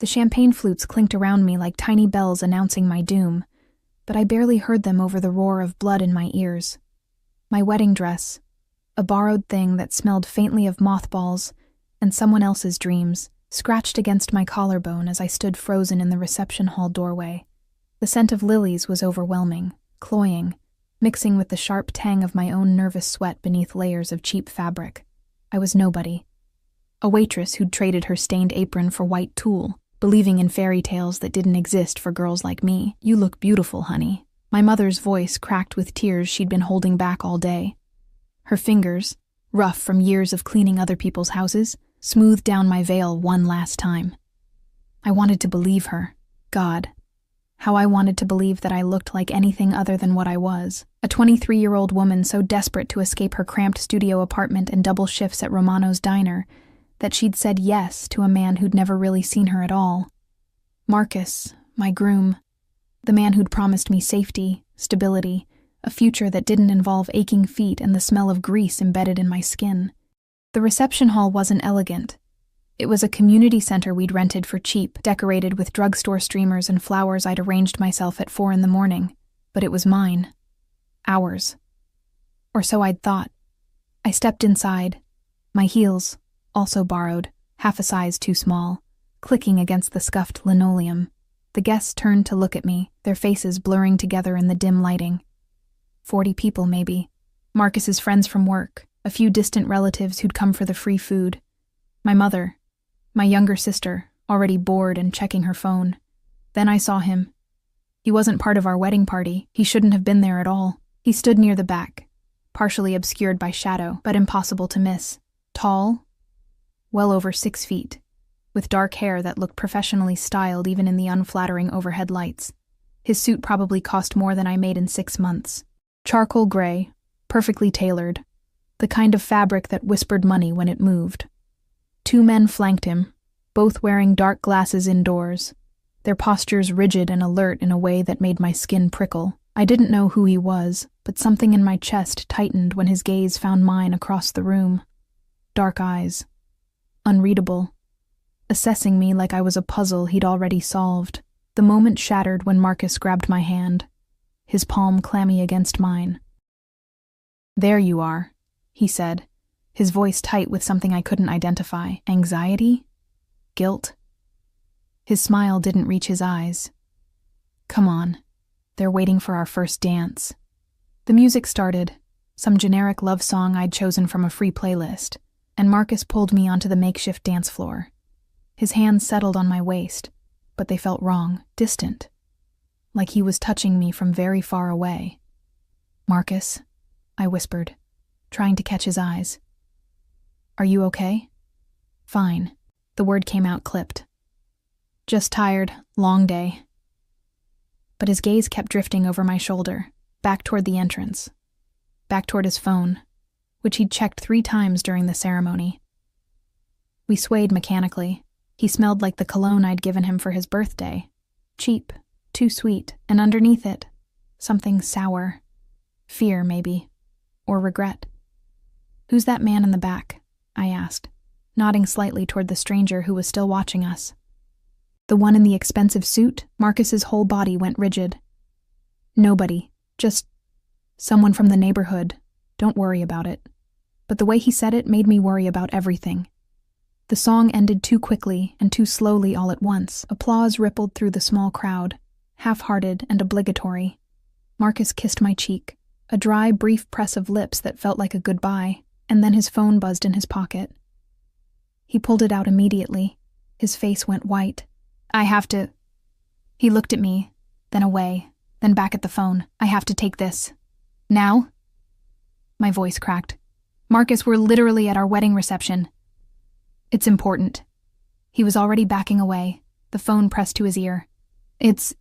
The champagne flutes clinked around me like tiny bells announcing my doom, but I barely heard them over the roar of blood in my ears. My wedding dress, a borrowed thing that smelled faintly of mothballs and someone else's dreams, scratched against my collarbone as I stood frozen in the reception hall doorway. The scent of lilies was overwhelming, cloying, mixing with the sharp tang of my own nervous sweat beneath layers of cheap fabric. I was nobody. A waitress who'd traded her stained apron for white tulle, believing in fairy tales that didn't exist for girls like me. "You look beautiful, honey." My mother's voice cracked with tears she'd been holding back all day. Her fingers, rough from years of cleaning other people's houses, smoothed down my veil one last time. I wanted to believe her. God, how I wanted to believe that I looked like anything other than what I was. A 23-year-old woman so desperate to escape her cramped studio apartment and double shifts at Romano's diner that she'd said yes to a man who'd never really seen her at all. Marcus, my groom, the man who'd promised me safety, stability, a future that didn't involve aching feet and the smell of grease embedded in my skin. The reception hall wasn't elegant. It was a community center we'd rented for cheap, decorated with drugstore streamers and flowers I'd arranged myself at 4 a.m, but it was mine. Ours. Or so I'd thought. I stepped inside, my heels, also borrowed, half a size too small, clicking against the scuffed linoleum. The guests turned to look at me, their faces blurring together in the dim lighting. 40 people, maybe. Marcus's friends from work, a few distant relatives who'd come for the free food. My mother, my younger sister, already bored and checking her phone. Then I saw him. He wasn't part of our wedding party. He shouldn't have been there at all. He stood near the back, partially obscured by shadow, but impossible to miss. Tall, well over 6 feet, with dark hair that looked professionally styled even in the unflattering overhead lights. His suit probably cost more than I made in 6 months. Charcoal gray, perfectly tailored, the kind of fabric that whispered money when it moved. 2 men flanked him, both wearing dark glasses indoors, their postures rigid and alert in a way that made my skin prickle. I didn't know who he was, but something in my chest tightened when his gaze found mine across the room. Dark eyes. Unreadable. Assessing me like I was a puzzle he'd already solved. The moment shattered when Marcus grabbed my hand, his palm clammy against mine. "There you are," he said, his voice tight with something I couldn't identify. Anxiety? Guilt? His smile didn't reach his eyes. "Come on. They're waiting for our first dance." The music started, some generic love song I'd chosen from a free playlist, and Marcus pulled me onto the makeshift dance floor. His hands settled on my waist, but they felt wrong, distant, like he was touching me from very far away. "Marcus," I whispered, trying to catch his eyes. "Are you okay?" "Fine." The word came out clipped. "Just tired, long day." But his gaze kept drifting over my shoulder, back toward the entrance, back toward his phone, which he'd checked 3 times during the ceremony. We swayed mechanically. He smelled like the cologne I'd given him for his birthday. Cheap, too sweet, and underneath it, something sour. Fear, maybe. Or regret. "Who's that man in the back?" I asked, nodding slightly toward the stranger who was still watching us. "The one in the expensive suit?" Marcus's whole body went rigid. "Nobody. Just someone from the neighborhood. Don't worry about it." But the way he said it made me worry about everything. The song ended too quickly and too slowly all at once. Applause rippled through the small crowd, half-hearted and obligatory. Marcus kissed my cheek, a dry, brief press of lips that felt like a goodbye, and then his phone buzzed in his pocket. He pulled it out immediately. His face went white. "I have to..." He looked at me, then away, then back at the phone. "I have to take this. Now?" My voice cracked. "Marcus, we're literally at our wedding reception." "It's important." He was already backing away, the phone pressed to his ear. It's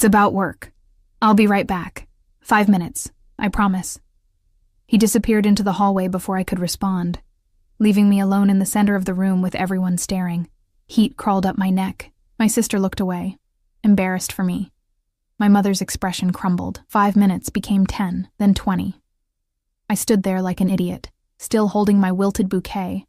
about work. I'll be right back. 5 minutes, I promise." He disappeared into the hallway before I could respond, leaving me alone in the center of the room with everyone staring. Heat crawled up my neck. My sister looked away, embarrassed for me. My mother's expression crumbled. 5 minutes became 10, then 20. I stood there like an idiot, still holding my wilted bouquet,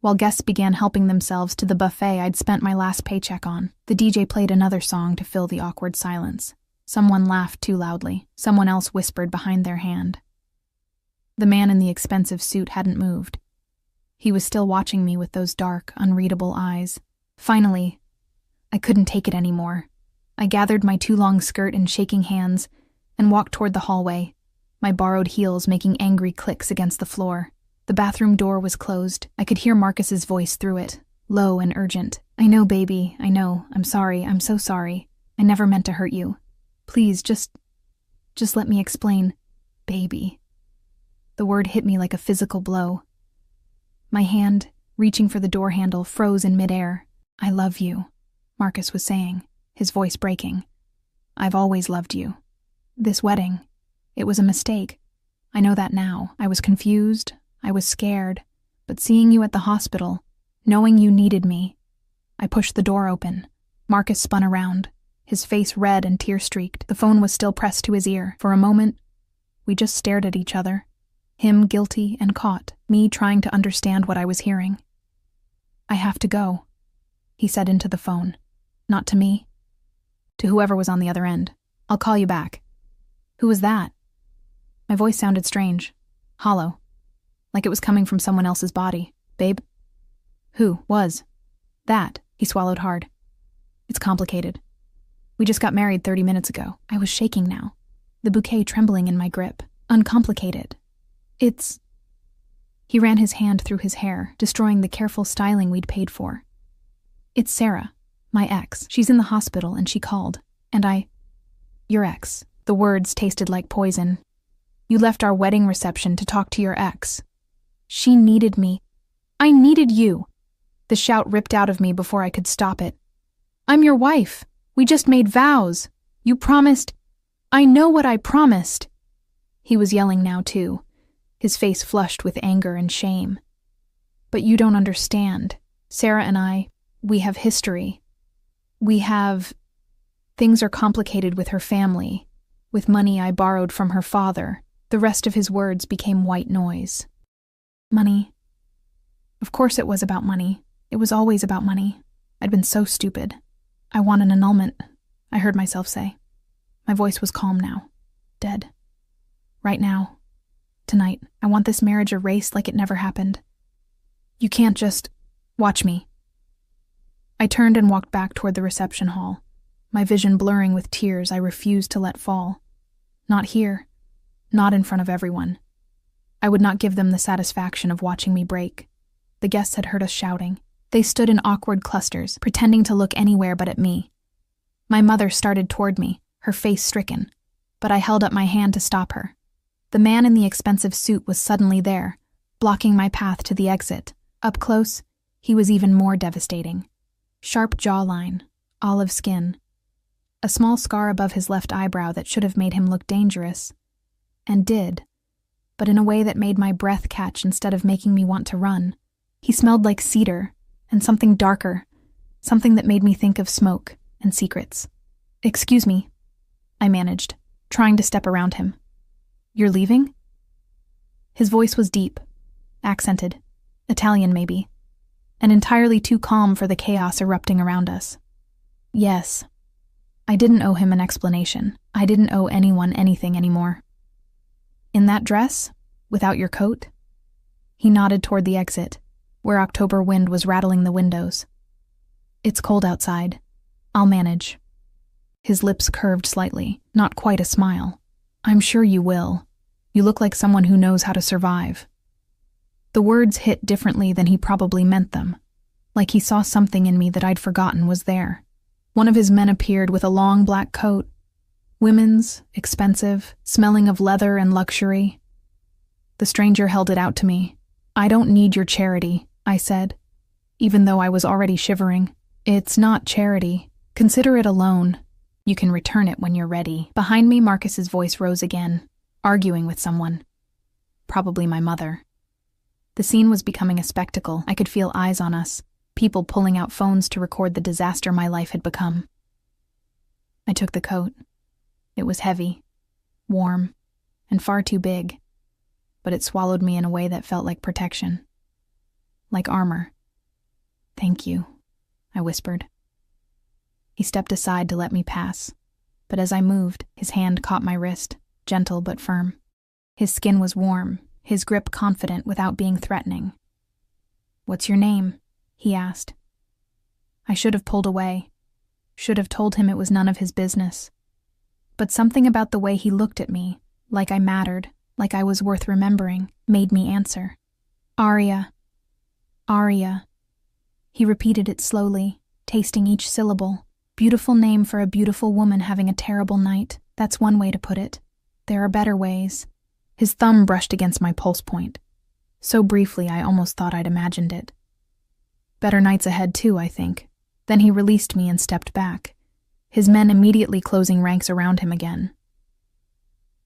while guests began helping themselves to the buffet I'd spent my last paycheck on. The DJ played another song to fill the awkward silence. Someone laughed too loudly. Someone else whispered behind their hand. The man in the expensive suit hadn't moved. He was still watching me with those dark, unreadable eyes. Finally, I couldn't take it anymore. I gathered my too long skirt in shaking hands and walked toward the hallway, my borrowed heels making angry clicks against the floor. The bathroom door was closed. I could hear Marcus's voice through it, low and urgent. "I know, baby, I know. I'm sorry. I'm so sorry. I never meant to hurt you. Please, just let me explain. Baby." The word hit me like a physical blow. My hand, reaching for the door handle, froze in midair. "I love you," Marcus was saying, his voice breaking. "I've always loved you. This wedding, it was a mistake. I know that now. I was confused. I was scared. But seeing you at the hospital, knowing you needed me..." I pushed the door open. Marcus spun around, his face red and tear-streaked. The phone was still pressed to his ear. For a moment, we just stared at each other. Him guilty and caught, me trying to understand what I was hearing. "I have to go," he said into the phone. Not to me. To whoever was on the other end. "I'll call you back." Who was that? My voice sounded strange, hollow, like it was coming from someone else's body. "Babe?" "Who was?" "That." He swallowed hard. "It's complicated. We just got married 30 minutes ago." I was shaking now, the bouquet trembling in my grip. "Uncomplicated. It's..." He ran his hand through his hair, destroying the careful styling we'd paid for. "It's Sarah, my ex. She's in the hospital and she called. And Your ex." The words tasted like poison. "You left our wedding reception to talk to your ex. She needed me. I needed you." The shout ripped out of me before I could stop it. "I'm your wife. We just made vows. You promised. I know what I promised." He was yelling now too, his face flushed with anger and shame. "But you don't understand. Sarah and I, we have history. Things are complicated with her family, with money I borrowed from her father." The rest of his words became white noise. "Money. Of course it was about money. It was always about money. I'd been so stupid. I want an annulment," I heard myself say. My voice was calm now. "Dead. Right now. Tonight. I want this marriage erased like it never happened. You can't just... Watch me." I turned and walked back toward the reception hall, my vision blurring with tears I refused to let fall. Not here. Not in front of everyone. I would not give them the satisfaction of watching me break. The guests had heard us shouting. They stood in awkward clusters, pretending to look anywhere but at me. My mother started toward me, her face stricken, but I held up my hand to stop her. The man in the expensive suit was suddenly there, blocking my path to the exit. Up close, he was even more devastating. Sharp jawline, olive skin, a small scar above his left eyebrow that should have made him look dangerous, and did, but in a way that made my breath catch instead of making me want to run. He smelled like cedar, and something darker, something that made me think of smoke and secrets. "Excuse me," I managed, trying to step around him. "You're leaving?" His voice was deep, accented, Italian maybe, and entirely too calm for the chaos erupting around us. "Yes." I didn't owe him an explanation. I didn't owe anyone anything anymore. "In that dress? Without your coat?" He nodded toward the exit, where October wind was rattling the windows. "It's cold outside. I'll manage." His lips curved slightly, not quite a smile. "I'm sure you will. You look like someone who knows how to survive." The words hit differently than he probably meant them, like he saw something in me that I'd forgotten was there. One of his men appeared with a long black coat. Women's, expensive, smelling of leather and luxury. The stranger held it out to me. "I don't need your charity," I said, even though I was already shivering. "It's not charity. Consider it a loan. You can return it when you're ready." Behind me, Marcus's voice rose again, arguing with someone. Probably my mother. The scene was becoming a spectacle. I could feel eyes on us, people pulling out phones to record the disaster my life had become. I took the coat. It was heavy, warm, and far too big, but it swallowed me in a way that felt like protection. Like armor. "Thank you," I whispered. He stepped aside to let me pass, but as I moved, his hand caught my wrist, gentle but firm. His skin was warm, his grip confident without being threatening. "What's your name?" he asked. I should have pulled away, should have told him it was none of his business. But something about the way he looked at me, like I mattered, like I was worth remembering, made me answer. "Arya. Arya." He repeated it slowly, tasting each syllable. Beautiful name for a beautiful woman having a terrible night. That's one way to put it. There are better ways. His thumb brushed against my pulse point. So briefly I almost thought I'd imagined it. Better nights ahead too, I think. Then he released me and stepped back, his men immediately closing ranks around him again.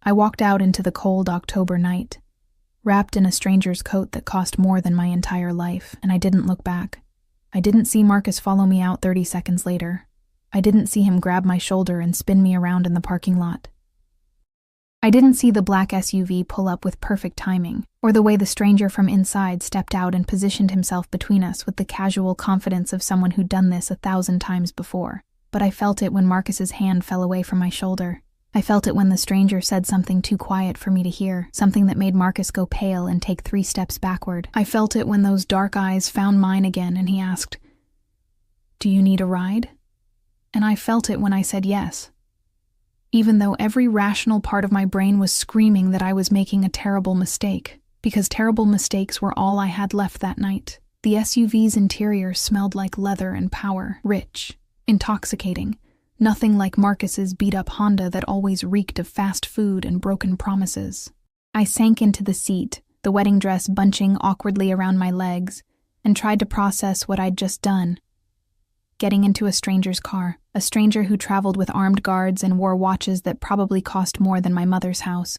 I walked out into the cold October night, wrapped in a stranger's coat that cost more than my entire life, and I didn't look back. I didn't see Marcus follow me out 30 seconds later. I didn't see him grab my shoulder and spin me around in the parking lot. I didn't see the black SUV pull up with perfect timing, or the way the stranger from inside stepped out and positioned himself between us with the casual confidence of someone who'd done this 1,000 times before. But I felt it when Marcus's hand fell away from my shoulder. I felt it when the stranger said something too quiet for me to hear, something that made Marcus go pale and take 3 steps backward. I felt it when those dark eyes found mine again and he asked, "Do you need a ride?" And I felt it when I said yes. Even though every rational part of my brain was screaming that I was making a terrible mistake, because terrible mistakes were all I had left that night. The SUV's interior smelled like leather and power, rich, intoxicating, nothing like Marcus's beat-up Honda that always reeked of fast food and broken promises. I sank into the seat, the wedding dress bunching awkwardly around my legs, and tried to process what I'd just done. Getting into a stranger's car, a stranger who traveled with armed guards and wore watches that probably cost more than my mother's house.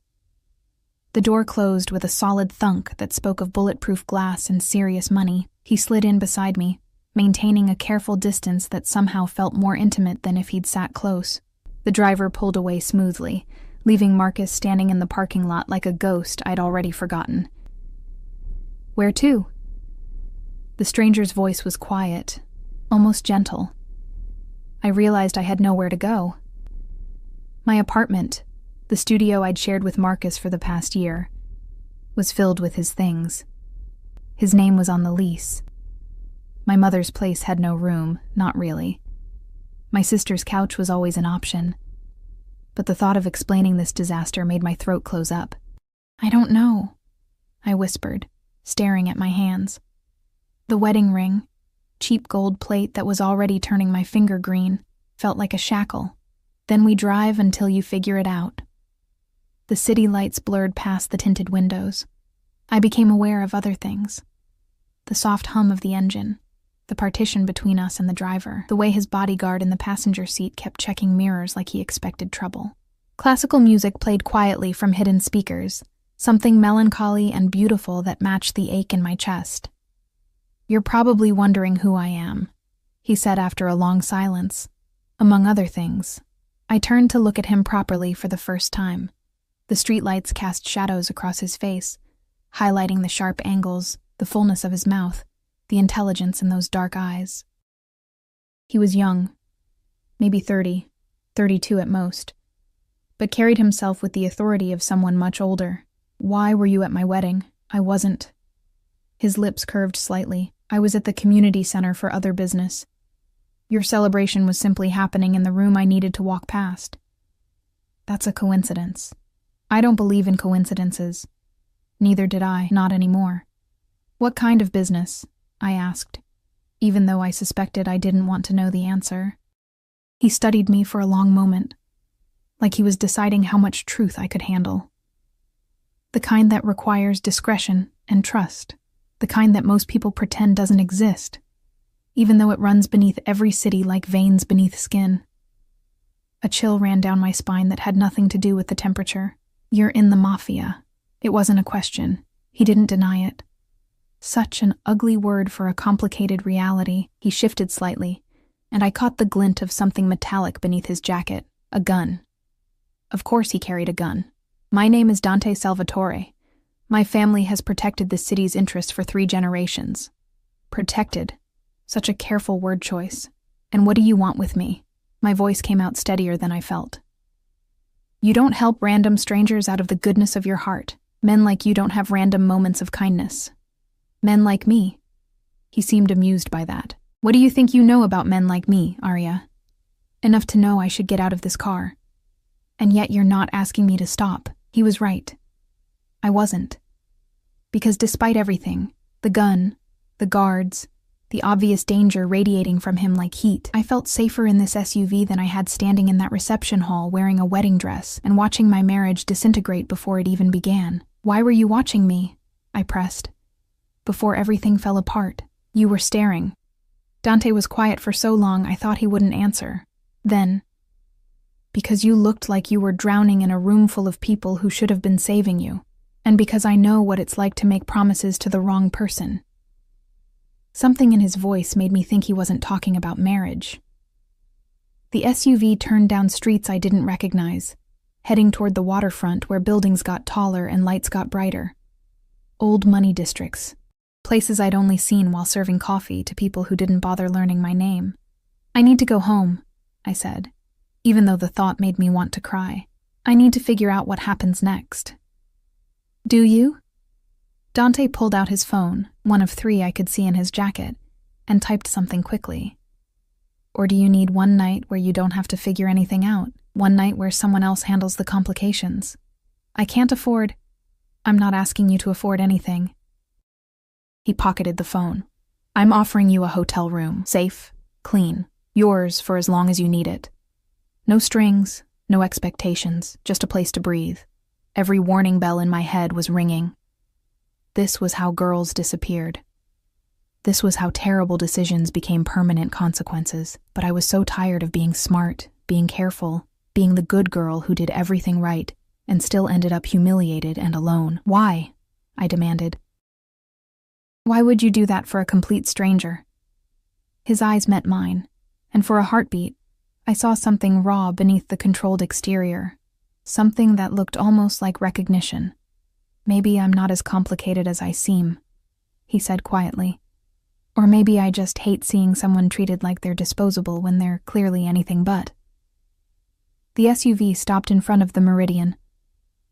The door closed with a solid thunk that spoke of bulletproof glass and serious money. He slid in beside me, maintaining a careful distance that somehow felt more intimate than if he'd sat close. The driver pulled away smoothly, leaving Marcus standing in the parking lot like a ghost I'd already forgotten. "Where to?" The stranger's voice was quiet, almost gentle. I realized I had nowhere to go. My apartment, the studio I'd shared with Marcus for the past year, was filled with his things. His name was on the lease. My mother's place had no room, not really. My sister's couch was always an option. But the thought of explaining this disaster made my throat close up. "I don't know," I whispered, staring at my hands. The wedding ring, cheap gold plate that was already turning my finger green, felt like a shackle. "Then we drive until you figure it out." The city lights blurred past the tinted windows. I became aware of other things. The soft hum of the engine, the partition between us and the driver, the way his bodyguard in the passenger seat kept checking mirrors like he expected trouble. Classical music played quietly from hidden speakers, something melancholy and beautiful that matched the ache in my chest. "You're probably wondering who I am," he said after a long silence. Among other things, I turned to look at him properly for the first time. The streetlights cast shadows across his face, highlighting the sharp angles, the fullness of his mouth, the intelligence in those dark eyes. He was young, maybe 30, 32 at most, but carried himself with the authority of someone much older. "Why were you at my wedding?" "I wasn't." His lips curved slightly. "I was at the community center for other business. Your celebration was simply happening in the room I needed to walk past." "That's a coincidence." "I don't believe in coincidences." Neither did I, not anymore. "What kind of business?" I asked, even though I suspected I didn't want to know the answer. He studied me for a long moment, like he was deciding how much truth I could handle. "The kind that requires discretion and trust. The kind that most people pretend doesn't exist, even though it runs beneath every city like veins beneath skin." A chill ran down my spine that had nothing to do with the temperature. "You're in the Mafia." It wasn't a question. He didn't deny it. Such an ugly word for a complicated reality. He shifted slightly, and I caught the glint of something metallic beneath his jacket. A gun. Of course he carried a gun. "My name is Dante Salvatore. My family has protected the city's interests for 3 generations. Protected. Such a careful word choice. And what do you want with me? My voice came out steadier than I felt. You don't help random strangers out of the goodness of your heart. Men like you don't have random moments of kindness. Men like me. He seemed amused by that. What do you think you know about men like me, Arya? Enough to know I should get out of this car. And yet you're not asking me to stop. He was right. I wasn't. Because despite everything, the gun, the guards, the obvious danger radiating from him like heat, I felt safer in this SUV than I had standing in that reception hall wearing a wedding dress and watching my marriage disintegrate before it even began. Why were you watching me? I pressed. Before everything fell apart, you were staring. Dante was quiet for so long I thought he wouldn't answer. Then, because you looked like you were drowning in a room full of people who should have been saving you, and because I know what it's like to make promises to the wrong person. Something in his voice made me think he wasn't talking about marriage. The SUV turned down streets I didn't recognize, heading toward the waterfront where buildings got taller and lights got brighter. Old money districts. Places I'd only seen while serving coffee to people who didn't bother learning my name. I need to go home, I said, even though the thought made me want to cry. I need to figure out what happens next. Do you? Dante pulled out his phone, one of 3 I could see in his jacket, and typed something quickly. Or do you need one night where you don't have to figure anything out? One night where someone else handles the complications? I can't afford... I'm not asking you to afford anything. He pocketed the phone. I'm offering you a hotel room, safe, clean, yours for as long as you need it. No strings, no expectations, just a place to breathe. Every warning bell in my head was ringing. This was how girls disappeared. This was how terrible decisions became permanent consequences, but I was so tired of being smart, being careful, being the good girl who did everything right, and still ended up humiliated and alone. Why? I demanded. Why would you do that for a complete stranger? His eyes met mine, and for a heartbeat, I saw something raw beneath the controlled exterior, something that looked almost like recognition. Maybe I'm not as complicated as I seem, he said quietly. Or maybe I just hate seeing someone treated like they're disposable when they're clearly anything but. The SUV stopped in front of the Meridian,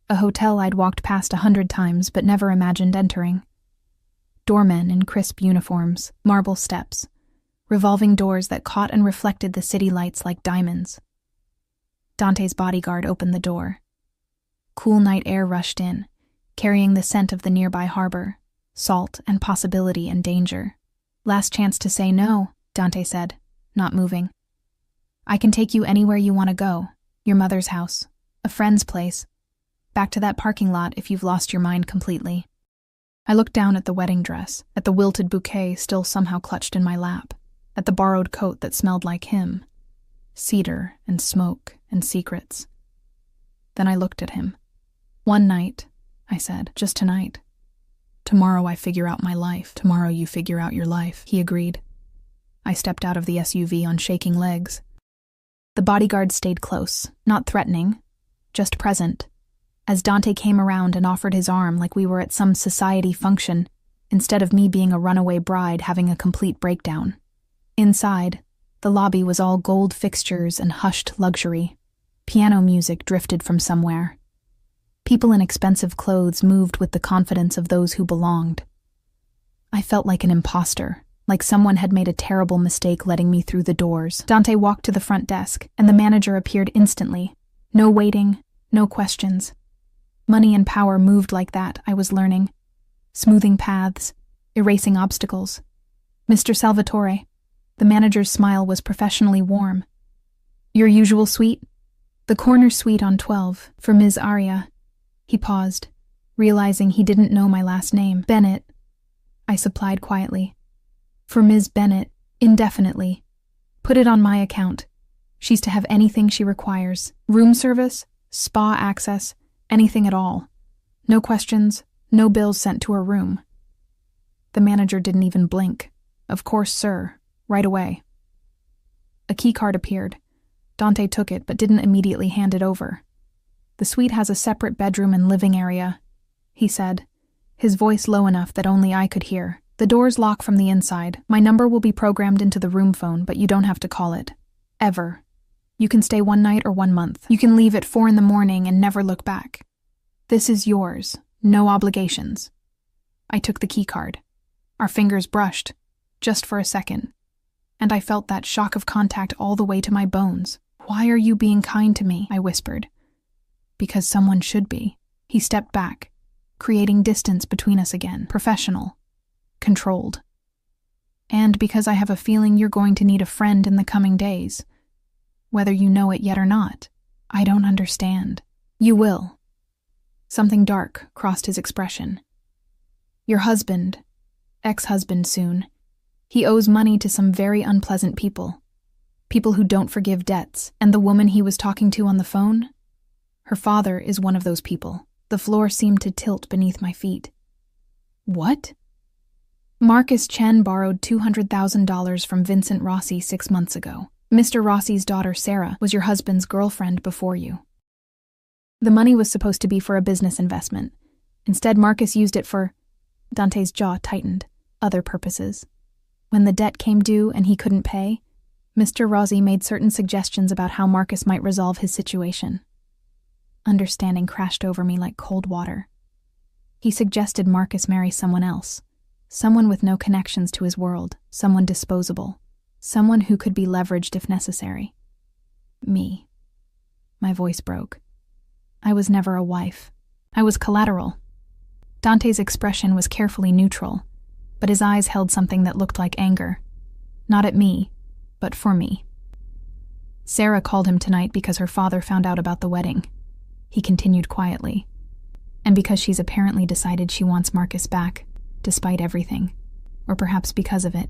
a hotel I'd walked past 100 times but never imagined entering. Doormen in crisp uniforms, marble steps, revolving doors that caught and reflected the city lights like diamonds. Dante's bodyguard opened the door. Cool night air rushed in, carrying the scent of the nearby harbor, salt and possibility and danger. Last chance to say no, Dante said, not moving. I can take you anywhere you want to go. Your mother's house, a friend's place, back to that parking lot if you've lost your mind completely. I looked down at the wedding dress, at the wilted bouquet still somehow clutched in my lap, at the borrowed coat that smelled like him, cedar and smoke and secrets. Then I looked at him. One night, I said, just tonight. Tomorrow I figure out my life. Tomorrow you figure out your life, he agreed. I stepped out of the SUV on shaking legs. The bodyguard stayed close, not threatening, just present, as Dante came around and offered his arm like we were at some society function, instead of me being a runaway bride having a complete breakdown. Inside, the lobby was all gold fixtures and hushed luxury. Piano music drifted from somewhere. People in expensive clothes moved with the confidence of those who belonged. I felt like an imposter, like someone had made a terrible mistake letting me through the doors. Dante walked to the front desk, and the manager appeared instantly. No waiting, no questions. Money and power moved like that, I was learning. Smoothing paths, erasing obstacles. Mr. Salvatore. The manager's smile was professionally warm. Your usual suite? The corner suite on 12, for Ms. Arya. He paused, realizing he didn't know my last name. Bennett, I supplied quietly. For Ms. Bennett, indefinitely. Put it on my account. She's to have anything she requires. Room service, spa access, anything at all. No questions, no bills sent to her room. The manager didn't even blink. Of course, sir. Right away. A key card appeared. Dante took it but didn't immediately hand it over. The suite has a separate bedroom and living area, he said, his voice low enough that only I could hear. The doors lock from the inside. My number will be programmed into the room phone, but you don't have to call it. Ever. You can stay 1 night or 1 month. You can leave at 4 in the morning and never look back. This is yours. No obligations. I took the key card. Our fingers brushed, just for a second, and I felt that shock of contact all the way to my bones. "Why are you being kind to me?" I whispered. "Because someone should be." He stepped back, creating distance between us again, professional, controlled. "And because I have a feeling you're going to need a friend in the coming days. Whether you know it yet or not, I don't understand." "You will." Something dark crossed his expression. "Your husband, ex-husband soon, he owes money to some very unpleasant people. People who don't forgive debts, and the woman he was talking to on the phone? Her father is one of those people." The floor seemed to tilt beneath my feet. "What?" "Marcus Chen borrowed $200,000 from Vincent Rossi 6 months ago. Mr. Rossi's daughter, Sarah, was your husband's girlfriend before you. The money was supposed to be for a business investment. Instead, Marcus used it for—" Dante's jaw tightened. "Other purposes. When the debt came due and he couldn't pay, Mr. Rossi made certain suggestions about how Marcus might resolve his situation. Understanding crashed over me like cold water. He suggested Marcus marry someone else, someone with no connections to his world, someone disposable, someone who could be leveraged if necessary. Me." My voice broke. I was never a wife. I was collateral. Dante's expression was carefully neutral, but his eyes held something that looked like anger. Not at me, but for me. "Sarah called him tonight because her father found out about the wedding," he continued quietly, "and because she's apparently decided she wants Marcus back, despite everything, or perhaps because of it.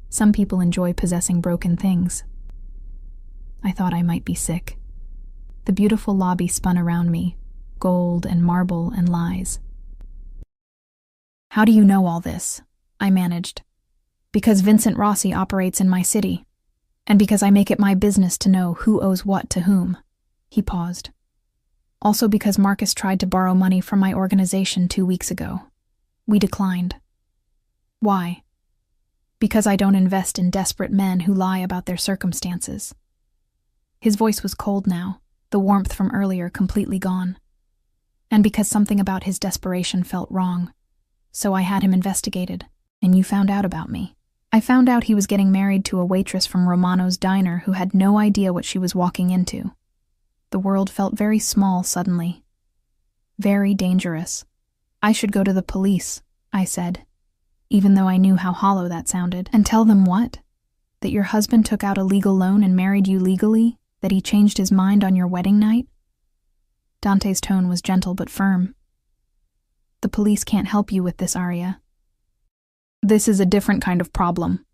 Some people enjoy possessing broken things." I thought I might be sick. The beautiful lobby spun around me, gold and marble and lies. "How do you know all this?" I managed. "Because Vincent Rossi operates in my city, and because I make it my business to know who owes what to whom." He paused. "Also because Marcus tried to borrow money from my organization 2 weeks ago. We declined." "Why?" "Because I don't invest in desperate men who lie about their circumstances." His voice was cold now, the warmth from earlier completely gone. "And because something about his desperation felt wrong. So I had him investigated, and you found out about me. I found out he was getting married to a waitress from Romano's diner who had no idea what she was walking into. The world felt very small suddenly. Very dangerous. I should go to the police," I said, even though I knew how hollow that sounded. "And tell them what? That your husband took out a legal loan and married you legally? That he changed his mind on your wedding night?" Dante's tone was gentle but firm. "The police can't help you with this, Arya. This is a different kind of problem.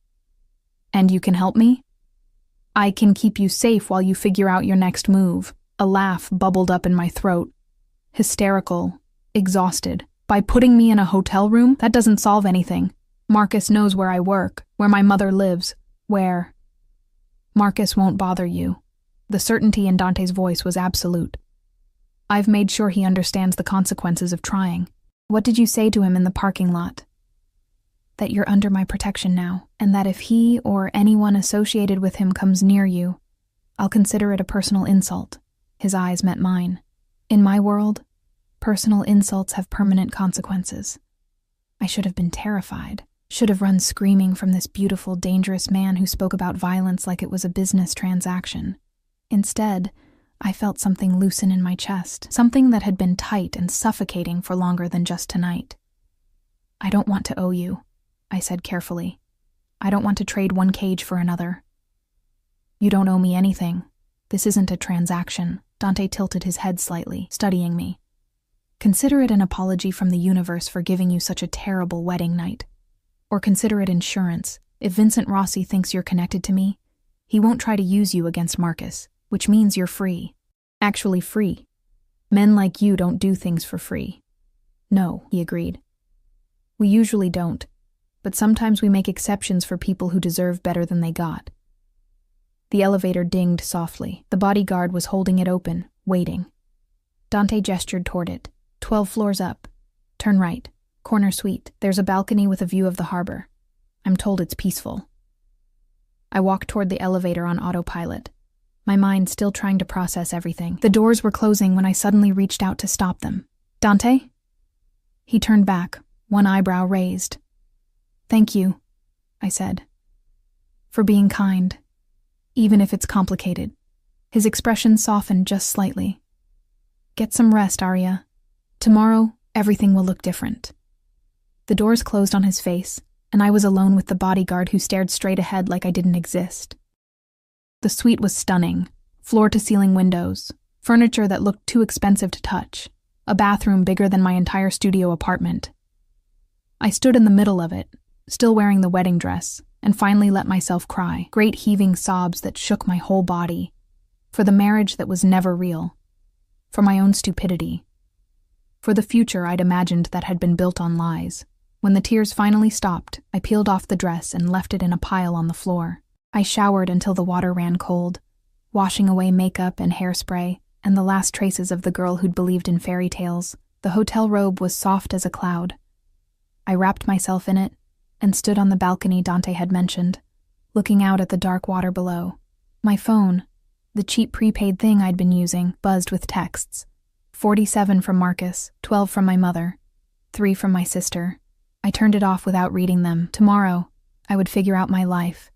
And you can help me? I can keep you safe while you figure out your next move." A laugh bubbled up in my throat. Hysterical, exhausted. "By putting me in a hotel room? That doesn't solve anything. Marcus knows where I work, where my mother lives, where—" "Marcus won't bother you." The certainty in Dante's voice was absolute. "I've made sure he understands the consequences of trying." "What did you say to him in the parking lot?" "That you're under my protection now, and that if he or anyone associated with him comes near you, I'll consider it a personal insult." His eyes met mine. "In my world, personal insults have permanent consequences." I should have been terrified, should have run screaming from this beautiful, dangerous man who spoke about violence like it was a business transaction. Instead, I felt something loosen in my chest, something that had been tight and suffocating for longer than just tonight. "I don't want to owe you," I said carefully. "I don't want to trade one cage for another." "You don't owe me anything. This isn't a transaction." Dante tilted his head slightly, studying me. "Consider it an apology from the universe for giving you such a terrible wedding night. Or consider it insurance. If Vincent Rossi thinks you're connected to me, he won't try to use you against Marcus, which means you're free. Actually free. Men like you don't do things for free." "No," he agreed. "We usually don't, but sometimes we make exceptions for people who deserve better than they got." The elevator dinged softly. The bodyguard was holding it open, waiting. Dante gestured toward it. 12 floors up. Turn right. Corner suite. There's a balcony with a view of the harbor. I'm told it's peaceful. I walked toward the elevator on autopilot, my mind still trying to process everything. The doors were closing when I suddenly reached out to stop them. Dante? He turned back, one eyebrow raised. Thank you, I said, for being kind, even if it's complicated. His expression softened just slightly. Get some rest, Arya. Tomorrow, everything will look different. The doors closed on his face, and I was alone with the bodyguard who stared straight ahead like I didn't exist. The suite was stunning, floor-to-ceiling windows, furniture that looked too expensive to touch, a bathroom bigger than my entire studio apartment. I stood in the middle of it, still wearing the wedding dress, and finally let myself cry, great heaving sobs that shook my whole body, for the marriage that was never real, for my own stupidity, for the future I'd imagined that had been built on lies. When the tears finally stopped, I peeled off the dress and left it in a pile on the floor. I showered until the water ran cold, washing away makeup and hairspray and the last traces of the girl who'd believed in fairy tales. The hotel robe was soft as a cloud. I wrapped myself in it and stood on the balcony Dante had mentioned, looking out at the dark water below. My phone, the cheap prepaid thing I'd been using, buzzed with texts. 47 from Marcus, 12 from my mother, 3 from my sister. I turned it off without reading them. Tomorrow, I would figure out my life.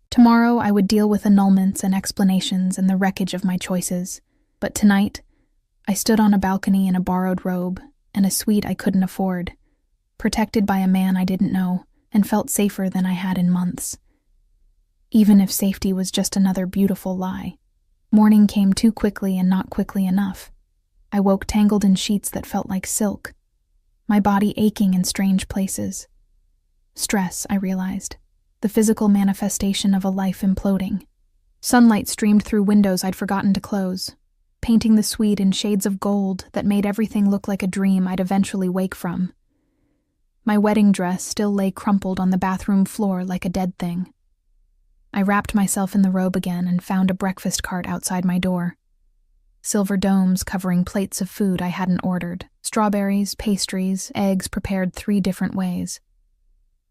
Tomorrow, I would deal with annulments and explanations and the wreckage of my choices. But tonight, I stood on a balcony in a borrowed robe and a suite I couldn't afford, protected by a man I didn't know, and felt safer than I had in months. Even if safety was just another beautiful lie. Morning came too quickly and not quickly enough. I woke tangled in sheets that felt like silk, my body aching in strange places. Stress, I realized. The physical manifestation of a life imploding. Sunlight streamed through windows I'd forgotten to close, painting the suite in shades of gold that made everything look like a dream I'd eventually wake from. My wedding dress still lay crumpled on the bathroom floor like a dead thing. I wrapped myself in the robe again and found a breakfast cart outside my door. Silver domes covering plates of food I hadn't ordered, strawberries, pastries, eggs prepared 3 different ways.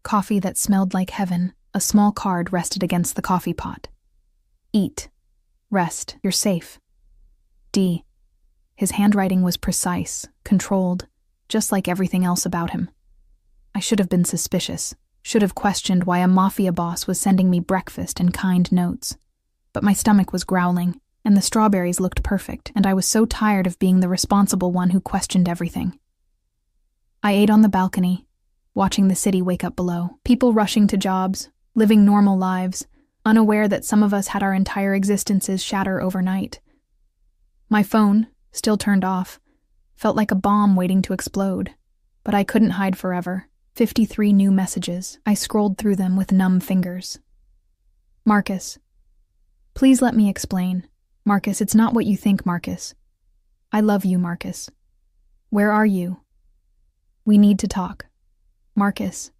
Coffee that smelled like heaven. A small card rested against the coffee pot. Eat. Rest. You're safe. D. His handwriting was precise, controlled, just like everything else about him. I should have been suspicious, should have questioned why a Mafia boss was sending me breakfast and kind notes. But my stomach was growling, and the strawberries looked perfect, and I was so tired of being the responsible one who questioned everything. I ate on the balcony, watching the city wake up below. People rushing to jobs, living normal lives, unaware that some of us had our entire existences shatter overnight. My phone, still turned off, felt like a bomb waiting to explode, but I couldn't hide forever. 53 new messages. I scrolled through them with numb fingers. Marcus. Please let me explain. Marcus, it's not what you think, Marcus. I love you, Marcus. Where are you? We need to talk. Marcus.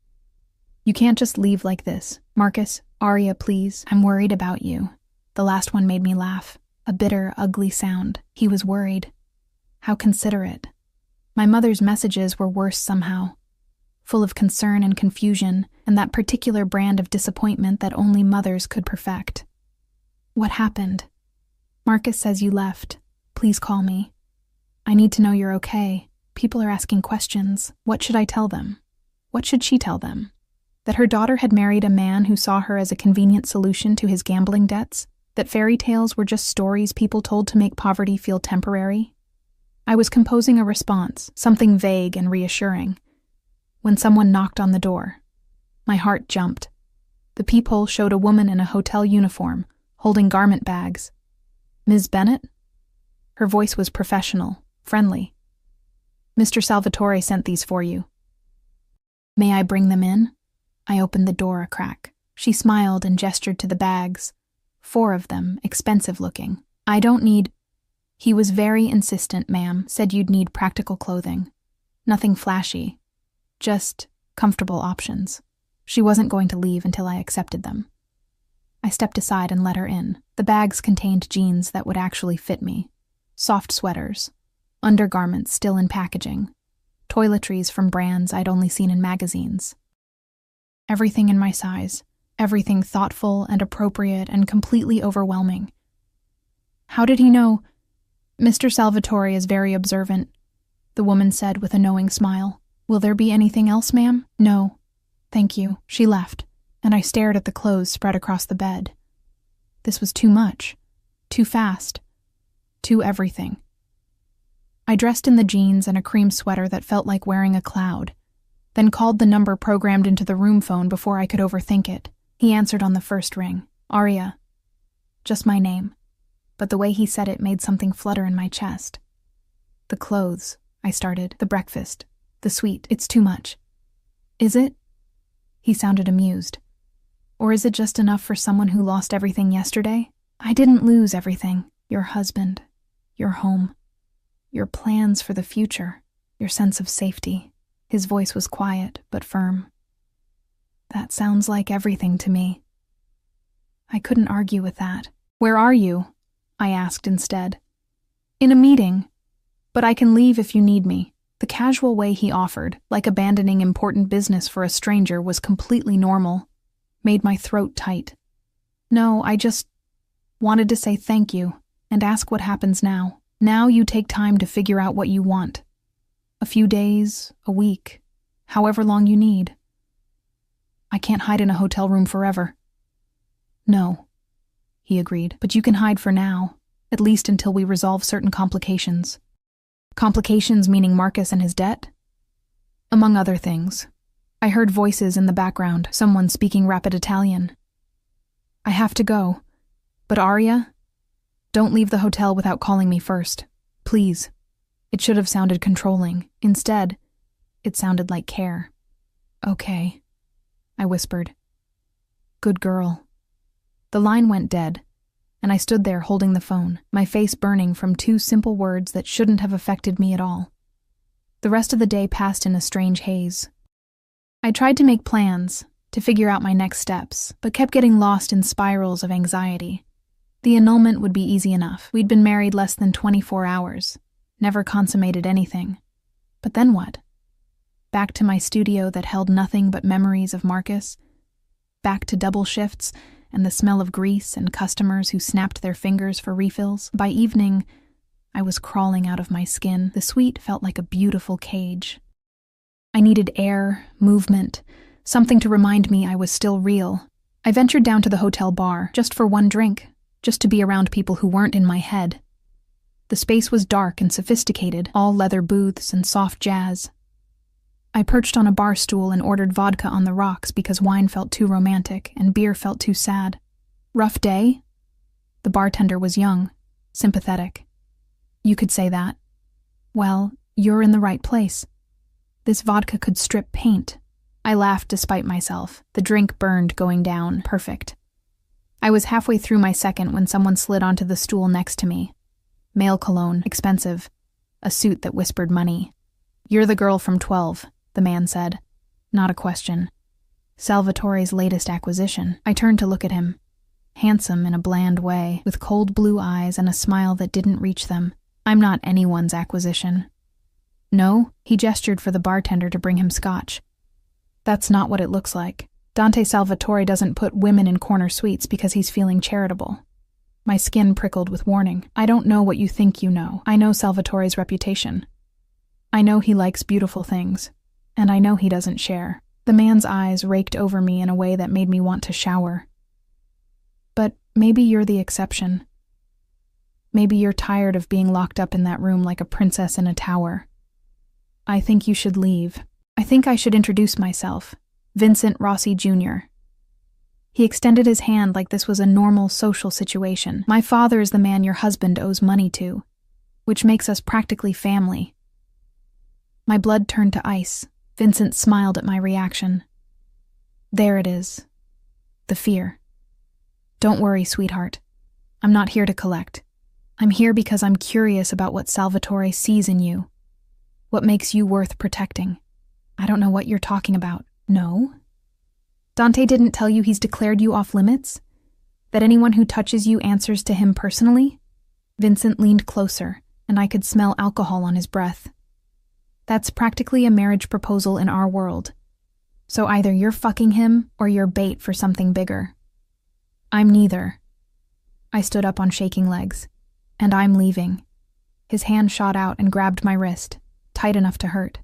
You can't just leave like this. Marcus, Arya, please. I'm worried about you. The last one made me laugh. A bitter, ugly sound. He was worried. How considerate. My mother's messages were worse somehow, full of concern and confusion, and that particular brand of disappointment that only mothers could perfect. What happened? Marcus says you left. Please call me. I need to know you're okay. People are asking questions. What should I tell them? What should she tell them? That her daughter had married a man who saw her as a convenient solution to his gambling debts? That fairy tales were just stories people told to make poverty feel temporary? I was composing a response, something vague and reassuring, when someone knocked on the door. My heart jumped. The peephole showed a woman in a hotel uniform, holding garment bags. Ms. Bennett? Her voice was professional, friendly. Mr. Salvatore sent these for you. May I bring them in? I opened the door a crack. She smiled and gestured to the bags. 4 of them, expensive looking. I don't need... He was very insistent, ma'am, said you'd need practical clothing. Nothing flashy. Just comfortable options. She wasn't going to leave until I accepted them. I stepped aside and let her in. The bags contained jeans that would actually fit me. Soft sweaters. Undergarments still in packaging. toiletries from brands I'd only seen in magazines. Everything in my size, everything thoughtful and appropriate and completely overwhelming. How did he know? Mr. Salvatore is very observant, the woman said with a knowing smile. Will there be anything else, ma'am? No. Thank you. She left, and I stared at the clothes spread across the bed. This was too much, too fast, too everything. I dressed in the jeans and a cream sweater that felt like wearing a cloud, then called the number programmed into the room phone before I could overthink it. He answered on the first ring. Aria. Just my name. But the way he said it made something flutter in my chest. The clothes, I started. The breakfast. The suite. It's too much. Is it? He sounded amused. Or is it just enough for someone who lost everything yesterday? I didn't lose everything. Your husband. Your home. Your plans for the future. Your sense of safety. His voice was quiet, but firm. That sounds like everything to me. I couldn't argue with that. Where are you? I asked instead. In a meeting. But I can leave if you need me. The casual way he offered, like abandoning important business for a stranger, was completely normal. Made my throat tight. No, I just wanted to say thank you and ask what happens now. Now you take time to figure out what you want. A few days, a week, however long you need. I can't hide in a hotel room forever. No, he agreed, but you can hide for now, at least until we resolve certain complications. Complications meaning Marcus and his debt? Among other things. I heard voices in the background, someone speaking rapid Italian. I have to go. But Aria? Don't leave the hotel without calling me first. Please. It should have sounded controlling. Instead, it sounded like care. Okay, I whispered. Good girl. The line went dead, and I stood there holding the phone, my face burning from two simple words that shouldn't have affected me at all. The rest of the day passed in a strange haze. I tried to make plans, to figure out my next steps, but kept getting lost in spirals of anxiety. The annulment would be easy enough. We'd been married less than 24 hours, never consummated anything. But then what? Back to my studio that held nothing but memories of Marcus? Back to double shifts and the smell of grease and customers who snapped their fingers for refills? By evening, I was crawling out of my skin. The suite felt like a beautiful cage. I needed air, movement, something to remind me I was still real. I ventured down to the hotel bar, just for one drink, just to be around people who weren't in my head. The space was dark and sophisticated, all leather booths and soft jazz. I perched on a bar stool and ordered vodka on the rocks because wine felt too romantic and beer felt too sad. Rough day? The bartender was young, sympathetic. You could say that. Well, you're in the right place. This vodka could strip paint. I laughed despite myself. The drink burned going down. Perfect. I was halfway through my second when someone slid onto the stool next to me. Male cologne, expensive. A suit that whispered money. You're the girl from 12, the man said. Not a question. Salvatore's latest acquisition. I turned to look at him. Handsome in a bland way, with cold blue eyes and a smile that didn't reach them. I'm not anyone's acquisition. No, he gestured for the bartender to bring him scotch. That's not what it looks like. Dante Salvatore doesn't put women in corner suites because he's feeling charitable. My skin prickled with warning. I don't know what you think you know. I know Salvatore's reputation. I know he likes beautiful things. And I know he doesn't share. The man's eyes raked over me in a way that made me want to shower. But maybe you're the exception. Maybe you're tired of being locked up in that room like a princess in a tower. I think you should leave. I think I should introduce myself. Vincent Rossi Jr. He extended his hand like this was a normal social situation. My father is the man your husband owes money to, which makes us practically family. My blood turned to ice. Vincent smiled at my reaction. There it is. The fear. Don't worry, sweetheart. I'm not here to collect. I'm here because I'm curious about what Salvatore sees in you. What makes you worth protecting. I don't know what you're talking about. No? Dante didn't tell you he's declared you off limits? That anyone who touches you answers to him personally? Vincent leaned closer, and I could smell alcohol on his breath. That's practically a marriage proposal in our world. So either you're fucking him or you're bait for something bigger. I'm neither. I stood up on shaking legs. And I'm leaving. His hand shot out and grabbed my wrist, tight enough to hurt.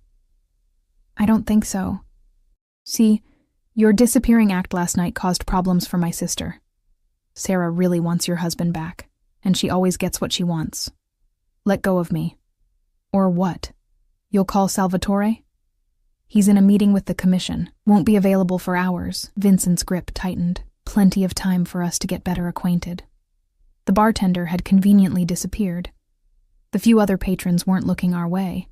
I don't think so. See, your disappearing act last night caused problems for my sister. Sarah really wants your husband back, and she always gets what she wants. Let go of me. Or what? You'll call Salvatore? He's in a meeting with the commission, won't be available for hours. Vincent's grip tightened. Plenty of time for us to get better acquainted. The bartender had conveniently disappeared. The few other patrons weren't looking our way.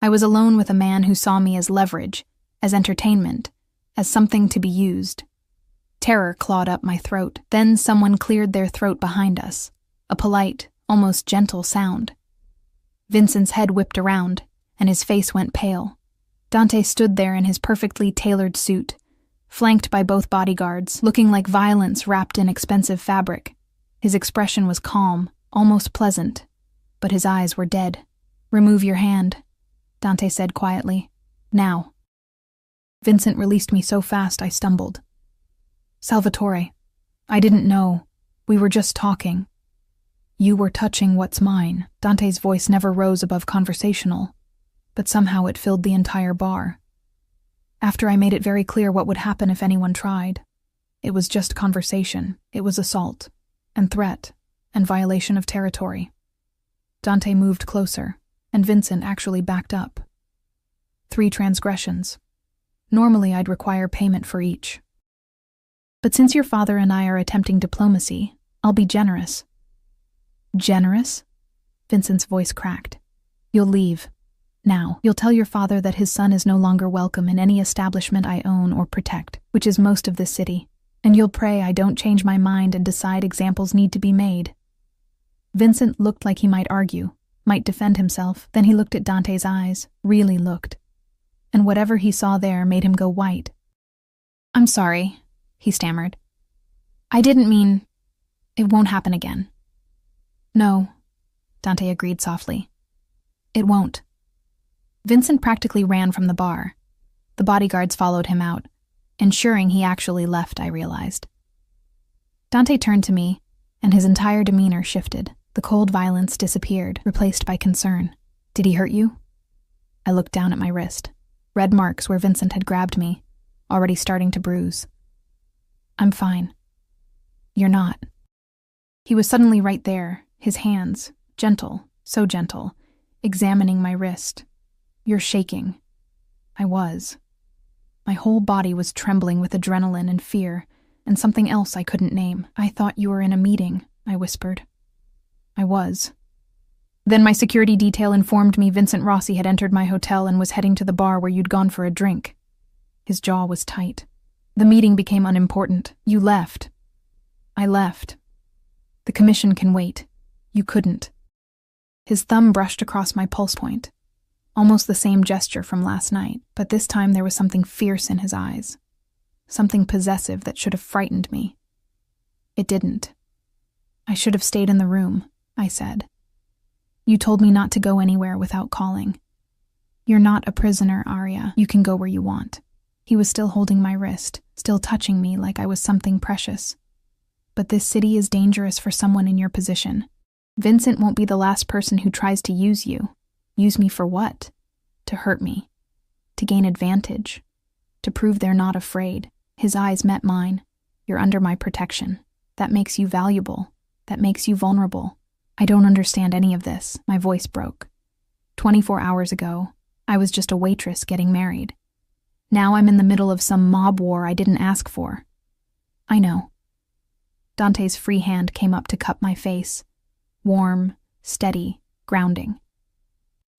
I was alone with a man who saw me as leverage, as entertainment, as something to be used. Terror clawed up my throat. Then someone cleared their throat behind us, a polite, almost gentle sound. Vincent's head whipped around, and his face went pale. Dante stood there in his perfectly tailored suit, flanked by both bodyguards, looking like violence wrapped in expensive fabric. His expression was calm, almost pleasant, but his eyes were dead. "Remove your hand," Dante said quietly. "Now." Vincent released me so fast I stumbled. "Salvatore, I didn't know. We were just talking." "You were touching what's mine." Dante's voice never rose above conversational, but somehow it filled the entire bar. After I made it very clear what would happen if anyone tried. It was just conversation. It was assault, and threat, and violation of territory. Dante moved closer, and Vincent actually backed up. 3 transgressions. Normally I'd require payment for each. But since your father and I are attempting diplomacy, I'll be generous. Generous? Vincent's voice cracked. You'll leave. Now, you'll tell your father that his son is no longer welcome in any establishment I own or protect, which is most of this city, and you'll pray I don't change my mind and decide examples need to be made. Vincent looked like he might argue, might defend himself, then he looked at Dante's eyes, really looked. And whatever he saw there made him go white. "I'm sorry," he stammered. "I didn't mean... It won't happen again." "No," Dante agreed softly. "It won't." Vincent practically ran from the bar. The bodyguards followed him out, ensuring he actually left, I realized. Dante turned to me, and his entire demeanor shifted. The cold violence disappeared, replaced by concern. "Did he hurt you?" I looked down at my wrist. Red marks where Vincent had grabbed me, already starting to bruise. "I'm fine." "You're not." He was suddenly right there, his hands, gentle, so gentle, examining my wrist. "You're shaking." I was. My whole body was trembling with adrenaline and fear, and something else I couldn't name. "I thought you were in a meeting," I whispered. I was. Then my security detail informed me Vincent Rossi had entered my hotel and was heading to the bar where you'd gone for a drink. His jaw was tight. "The meeting became unimportant. You left." "I left. The commission can wait. You couldn't." His thumb brushed across my pulse point. Almost the same gesture from last night, but this time there was something fierce in his eyes. Something possessive that should have frightened me. It didn't. "I should have stayed in the room," I said. "You told me not to go anywhere without calling. You're not a prisoner, Arya. You can go where you want." He was still holding my wrist, still touching me like I was something precious. "But this city is dangerous for someone in your position. Vincent won't be the last person who tries to use you. Use me for what? To hurt me. To gain advantage. To prove they're not afraid." His eyes met mine. "You're under my protection. That makes you valuable. That makes you vulnerable." "I don't understand any of this." My voice broke. 24 hours ago, I was just a waitress getting married. Now I'm in the middle of some mob war I didn't ask for. "I know." Dante's free hand came up to cup my face. Warm, steady, grounding.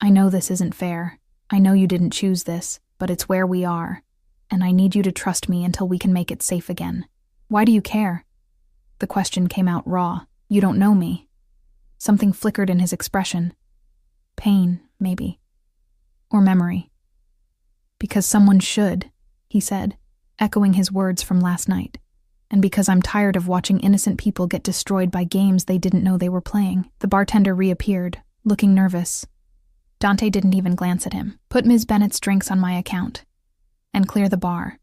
"I know this isn't fair. I know you didn't choose this, but it's where we are, and I need you to trust me until we can make it safe again." "Why do you care?" The question came out raw. "You don't know me." Something flickered in his expression. Pain, maybe. Or memory. "Because someone should," he said, echoing his words from last night. "And because I'm tired of watching innocent people get destroyed by games they didn't know they were playing." The bartender reappeared, looking nervous. Dante didn't even glance at him. Put Ms. Bennett's drinks on my account. And clear the bar.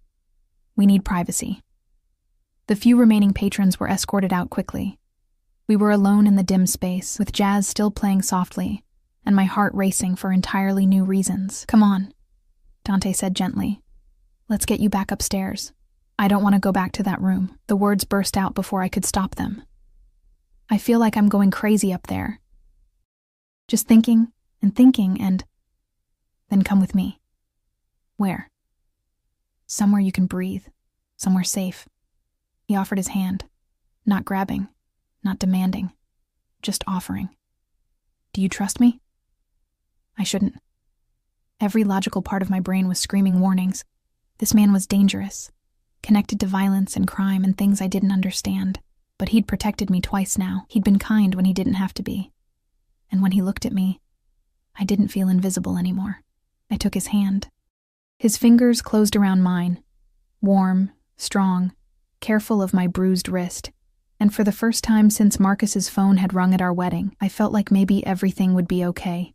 We need privacy. The few remaining patrons were escorted out quickly. We were alone in the dim space, with jazz still playing softly, and my heart racing for entirely new reasons. Come on, Dante said gently. Let's get you back upstairs. I don't want to go back to that room. The words burst out before I could stop them. I feel like I'm going crazy up there. Just thinking, and then come with me. Where? Somewhere you can breathe, somewhere safe. He offered his hand, not grabbing, not demanding, just offering. Do you trust me? I shouldn't. Every logical part of my brain was screaming warnings. This man was dangerous, connected to violence and crime and things I didn't understand. But he'd protected me twice now. He'd been kind when he didn't have to be. And when he looked at me, I didn't feel invisible anymore. I took his hand. His fingers closed around mine, warm, strong, careful of my bruised wrist. And for the first time since Marcus's phone had rung at our wedding, I felt like maybe everything would be okay.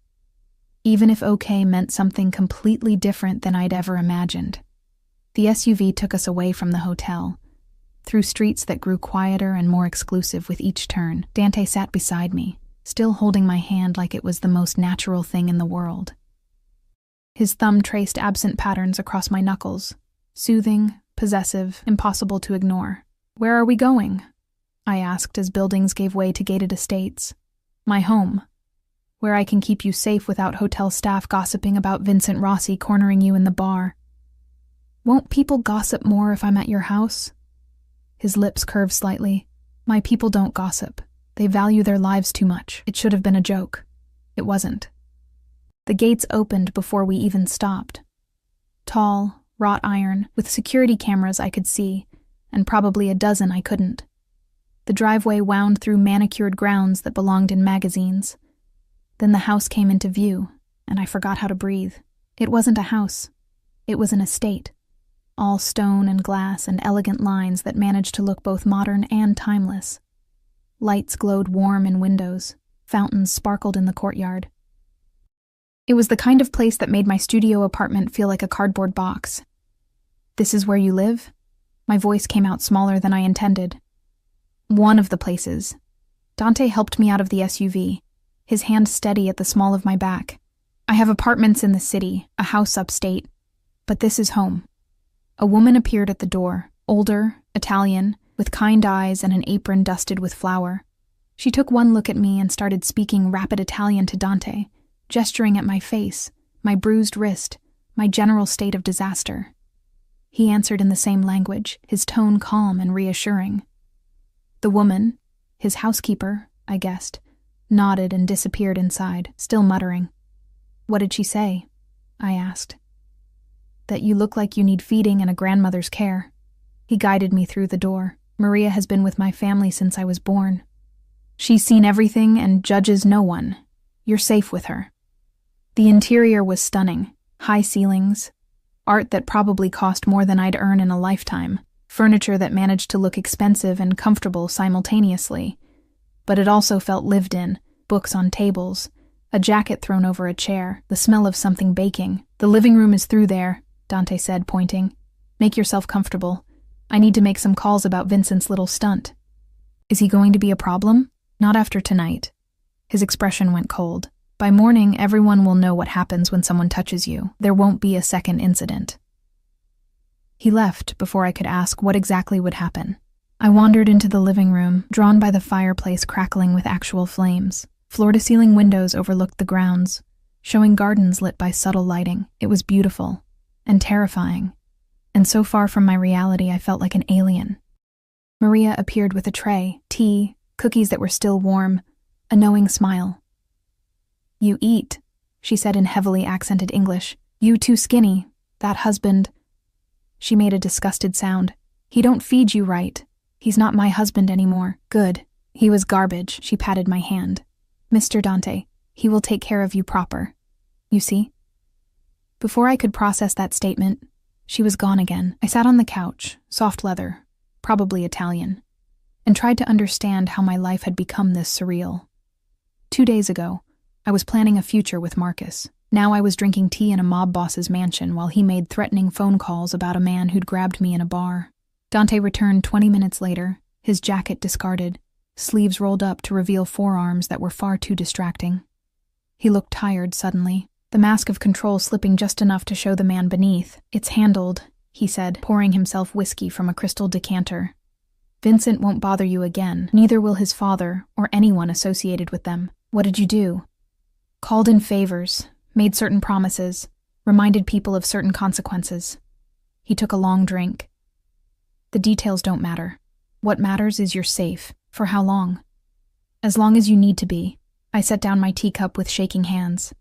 Even if okay meant something completely different than I'd ever imagined. The SUV took us away from the hotel, through streets that grew quieter and more exclusive with each turn. Dante sat beside me, still holding my hand like it was the most natural thing in the world. His thumb traced absent patterns across my knuckles, soothing, possessive, impossible to ignore. Where are we going? I asked as buildings gave way to gated estates. My home, where I can keep you safe without hotel staff gossiping about Vincent Rossi cornering you in the bar. Won't people gossip more if I'm at your house? His lips curved slightly. My people don't gossip. They value their lives too much. It should have been a joke. It wasn't. The gates opened before we even stopped. Tall, wrought iron, with security cameras I could see, and probably a dozen I couldn't. The driveway wound through manicured grounds that belonged in magazines. Then the house came into view, and I forgot how to breathe. It wasn't a house. It was an estate. All stone and glass and elegant lines that managed to look both modern and timeless. Lights glowed warm in windows. Fountains sparkled in the courtyard. It was the kind of place that made my studio apartment feel like a cardboard box. This is where you live? My voice came out smaller than I intended. One of the places. Dante helped me out of the SUV, his hand steady at the small of my back. I have apartments in the city, a house upstate, but this is home. A woman appeared at the door, older, Italian, with kind eyes and an apron dusted with flour. She took one look at me and started speaking rapid Italian to Dante, gesturing at my face, my bruised wrist, my general state of disaster. He answered in the same language, his tone calm and reassuring. The woman, his housekeeper, I guessed, nodded and disappeared inside, still muttering. What did she say? I asked. That you look like you need feeding and a grandmother's care. He guided me through the door. Maria has been with my family since I was born. She's seen everything and judges no one. You're safe with her. The interior was stunning. High ceilings, art that probably cost more than I'd earn in a lifetime, furniture that managed to look expensive and comfortable simultaneously. But it also felt lived in, books on tables, a jacket thrown over a chair, the smell of something baking. The living room is through there, Dante said, pointing. Make yourself comfortable. I need to make some calls about Vincent's little stunt. Is he going to be a problem? Not after tonight. His expression went cold. By morning, everyone will know what happens when someone touches you. There won't be a second incident. He left before I could ask what exactly would happen. I wandered into the living room, drawn by the fireplace crackling with actual flames. Floor-to-ceiling windows overlooked the grounds, showing gardens lit by subtle lighting. It was beautiful and terrifying, and so far from my reality I felt like an alien. Maria appeared with a tray, tea, cookies that were still warm, a knowing smile. You eat, she said in heavily accented English. You too skinny. That husband. She made a disgusted sound. He don't feed you right. He's not my husband anymore. Good. He was garbage. She patted my hand. Mr. Dante, he will take care of you proper. You see? Before I could process that statement, she was gone again. I sat on the couch, soft leather, probably Italian, and tried to understand how my life had become this surreal. 2 days ago, I was planning a future with Marcus. Now I was drinking tea in a mob boss's mansion while he made threatening phone calls about a man who'd grabbed me in a bar. Dante returned 20 minutes later, his jacket discarded, sleeves rolled up to reveal forearms that were far too distracting. He looked tired suddenly, the mask of control slipping just enough to show the man beneath. "It's handled," he said, pouring himself whiskey from a crystal decanter. "Vincent won't bother you again. Neither will his father or anyone associated with them." "What did you do?" "Called in favors, made certain promises, reminded people of certain consequences." He took a long drink. "The details don't matter. What matters is you're safe. For how long?" "As long as you need to be." I set down my teacup with shaking hands.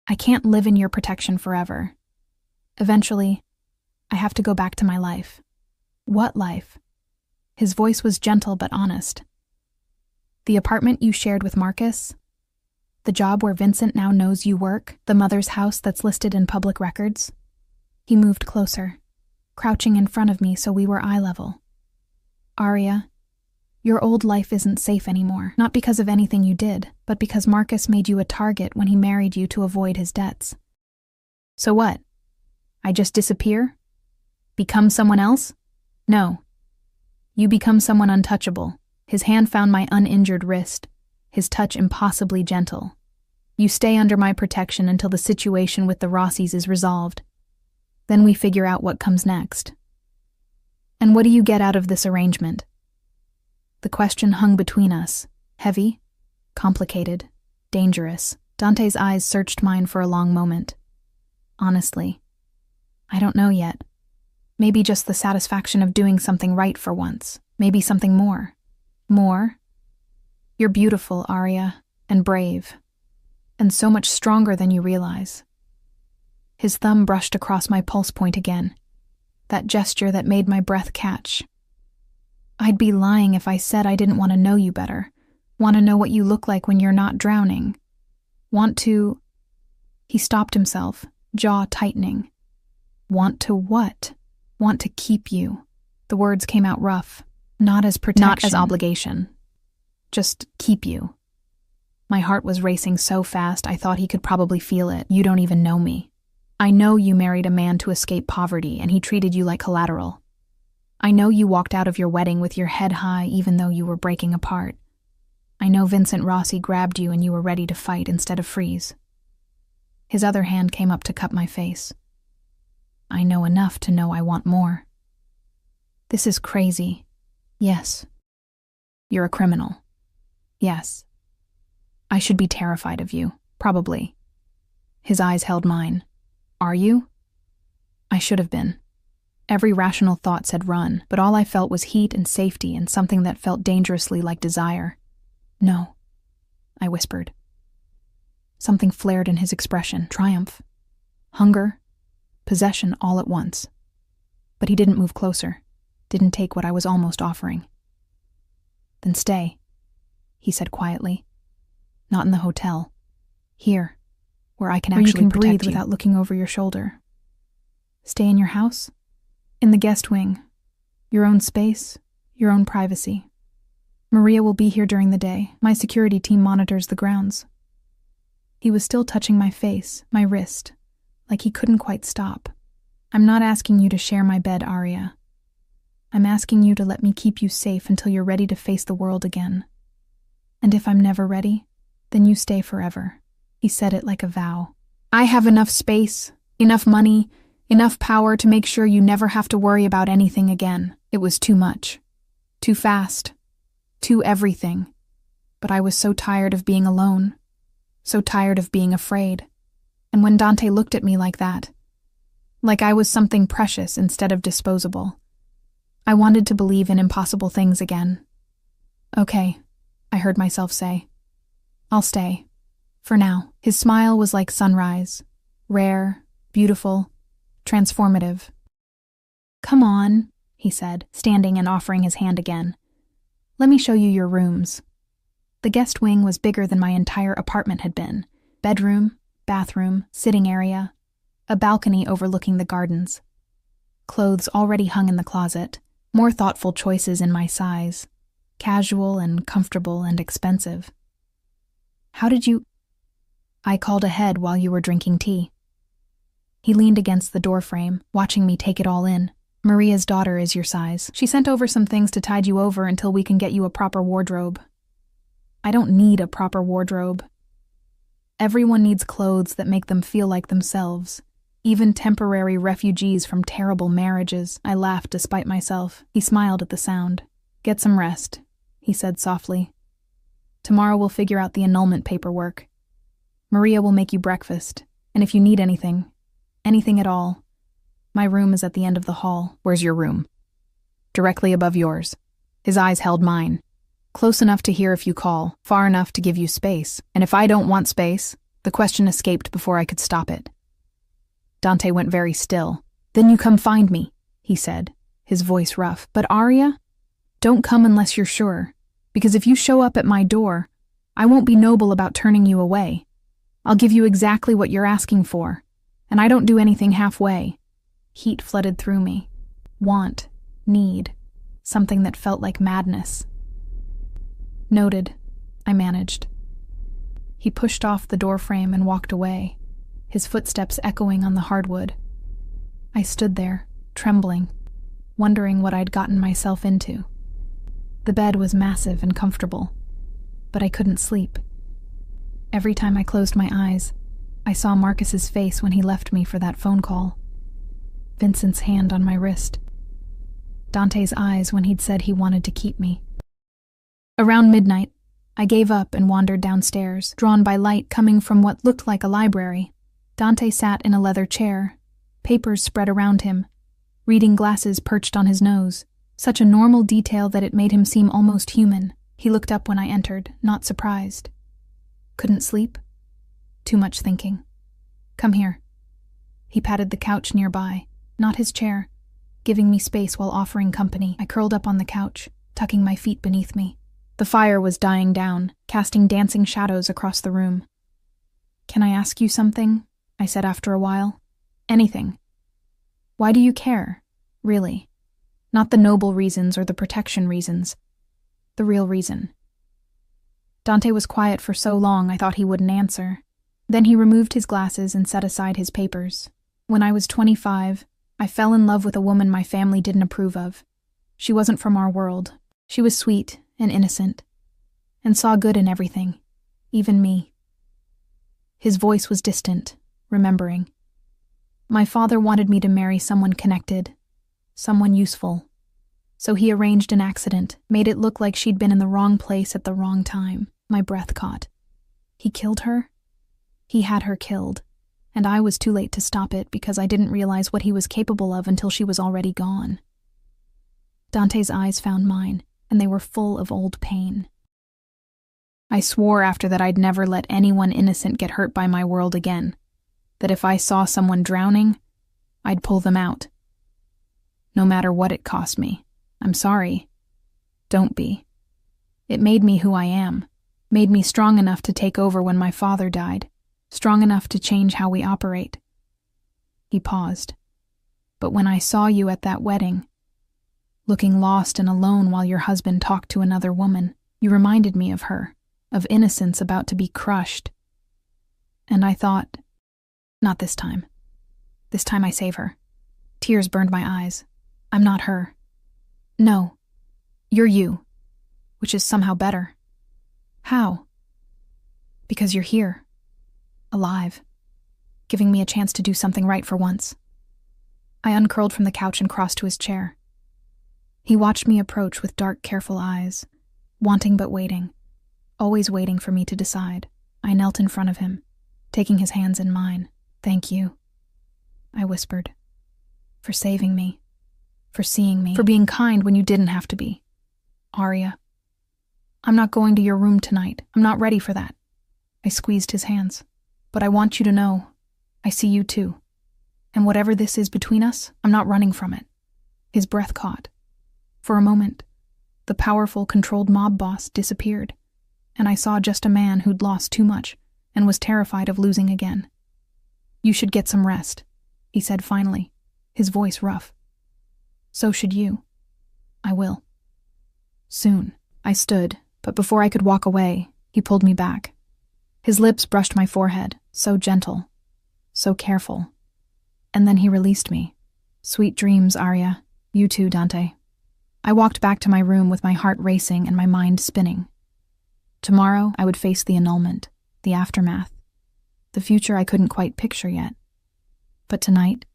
"I can't live in your protection forever. Eventually, I have to go back to my life." "What life?" His voice was gentle but honest. "The apartment you shared with Marcus? The job where Vincent now knows you work? The mother's house that's listed in public records?" He moved closer, crouching in front of me so we were eye level. "Aria, your old life isn't safe anymore, not because of anything you did, but because Marcus made you a target when he married you to avoid his debts." "So what? I just disappear? Become someone else?" "No. You become someone untouchable." His hand found my uninjured wrist, his touch impossibly gentle. "You stay under my protection until the situation with the Rossies is resolved. Then we figure out what comes next." "And what do you get out of this arrangement?" The question hung between us, heavy, complicated, dangerous. Dante's eyes searched mine for a long moment. "Honestly, I don't know yet. Maybe just the satisfaction of doing something right for once. Maybe something more." "More? You're beautiful, Aria, and brave, and so much stronger than you realize." His thumb brushed across my pulse point again, that gesture that made my breath catch. "I'd be lying if I said I didn't want to know you better, want to know what you look like when you're not drowning. Want to—" He stopped himself, jaw tightening. "Want to what?" "Want to keep you." The words came out rough. "Not as protection. Not as obligation. Just keep you." My heart was racing so fast I thought he could probably feel it. "You don't even know me. I know you married a man to escape poverty and he treated you like collateral. I know you walked out of your wedding with your head high even though you were breaking apart. I know Vincent Rossi grabbed you and you were ready to fight instead of freeze." His other hand came up to cup my face. "I know enough to know I want more." "This is crazy." "Yes." "You're a criminal." "Yes." "I should be terrified of you, probably." His eyes held mine. "Are you?" I should have been. Every rational thought said run, but all I felt was heat and safety and something that felt dangerously like desire. "No," I whispered. Something flared in his expression, triumph, hunger, possession all at once. But he didn't move closer, didn't take what I was almost offering. "Then stay," he said quietly. "Not in the hotel. Here, where I can actually protect you. Where you can breathe without looking over your shoulder. Stay in your house? In the guest wing. Your own space, your own privacy. Maria will be here during the day. My security team monitors the grounds." He was still touching my face, my wrist, like he couldn't quite stop. "I'm not asking you to share my bed, Aria. I'm asking you to let me keep you safe until you're ready to face the world again. And if I'm never ready, then you stay forever." He said it like a vow. "I have enough space, enough money, enough power to make sure you never have to worry about anything again." It was too much. Too fast. Too everything. But I was so tired of being alone. So tired of being afraid. And when Dante looked at me like that, like I was something precious instead of disposable, I wanted to believe in impossible things again. "Okay," I heard myself say. "I'll stay. For now." His smile was like sunrise. Rare, beautiful, transformative. "Come on," he said, standing and offering his hand again. "Let me show you your rooms." The guest wing was bigger than my entire apartment had been. Bedroom, bathroom, sitting area, a balcony overlooking the gardens. Clothes already hung in the closet, more thoughtful choices in my size, casual and comfortable and expensive. "How did you—" I called ahead while you were drinking tea." He leaned against the doorframe, watching me take it all in. "Maria's daughter is your size. She sent over some things to tide you over until we can get you a proper wardrobe." "I don't need a proper wardrobe. Everyone needs clothes that make them feel like themselves. Even temporary refugees from terrible marriages." I laughed despite myself. He smiled at the sound. "Get some rest," he said softly. "Tomorrow we'll figure out the annulment paperwork. Maria will make you breakfast, and if you need anything at all, my room is at the end of the hall." "Where's your room?" "Directly above yours." His eyes held mine. "Close enough to hear if you call, far enough to give you space. And if I don't want space," the question escaped before I could stop it. Dante went very still. "Then you come find me," he said, his voice rough. "But Arya, don't come unless you're sure, because if you show up at my door, I won't be noble about turning you away. I'll give you exactly what you're asking for, and I don't do anything halfway." Heat flooded through me. Want, need, something that felt like madness. "Noted," I managed. He pushed off the doorframe and walked away, his footsteps echoing on the hardwood. I stood there, trembling, wondering what I'd gotten myself into. The bed was massive and comfortable, but I couldn't sleep. Every time I closed my eyes, I saw Marcus's face when he left me for that phone call. Vincent's hand on my wrist. Dante's eyes when he'd said he wanted to keep me. Around midnight, I gave up and wandered downstairs, drawn by light coming from what looked like a library. Dante sat in a leather chair, papers spread around him, reading glasses perched on his nose, such a normal detail that it made him seem almost human. He looked up when I entered, not surprised. "Couldn't sleep?" "Too much thinking." "Come here." He patted the couch nearby, not his chair, giving me space while offering company. I curled up on the couch, tucking my feet beneath me. The fire was dying down, casting dancing shadows across the room. "Can I ask you something?" I said after a while. "Anything. Why do you care, really? Not the noble reasons or the protection reasons. The real reason." Dante was quiet for so long I thought he wouldn't answer. Then he removed his glasses and set aside his papers. "When I was 25, I fell in love with a woman my family didn't approve of. She wasn't from our world. She was sweet and innocent, and saw good in everything, even me." His voice was distant, remembering. "My father wanted me to marry someone connected, someone useful. So he arranged an accident, made it look like she'd been in the wrong place at the wrong time." My breath caught. He killed her? He had her killed, and I was too late to stop it because I didn't realize what he was capable of until she was already gone. Dante's eyes found mine, and they were full of old pain. I swore after that I'd never let anyone innocent get hurt by my world again, that if I saw someone drowning, I'd pull them out. No matter what it cost me. I'm sorry. Don't be. It made me who I am, made me strong enough to take over when my father died, strong enough to change how we operate. He paused. "But when I saw you at that wedding, looking lost and alone while your husband talked to another woman, you reminded me of her, of innocence about to be crushed. And I thought, not this time. This time I save her." Tears burned my eyes. "I'm not her. No, you're you, which is somehow better." "How?" "Because you're here, alive, giving me a chance to do something right for once." I uncurled from the couch and crossed to his chair. He watched me approach with dark, careful eyes, wanting but waiting, always waiting for me to decide. I knelt in front of him, taking his hands in mine. "Thank you," I whispered, "for saving me, for seeing me, for being kind when you didn't have to be. Arya, I'm not going to your room tonight. I'm not ready for that." I squeezed his hands. "But I want you to know, I see you too. And whatever this is between us, I'm not running from it." His breath caught. For a moment, the powerful, controlled mob boss disappeared, and I saw just a man who'd lost too much and was terrified of losing again. "You should get some rest," he said finally, his voice rough. "So should you." "I will. Soon." I stood, but before I could walk away, he pulled me back. His lips brushed my forehead, so gentle, so careful. And then he released me. Sweet dreams, Arya. You too, Dante. I walked back to my room with my heart racing and my mind spinning. Tomorrow, I would face the annulment, the aftermath, the future I couldn't quite picture yet. But tonight,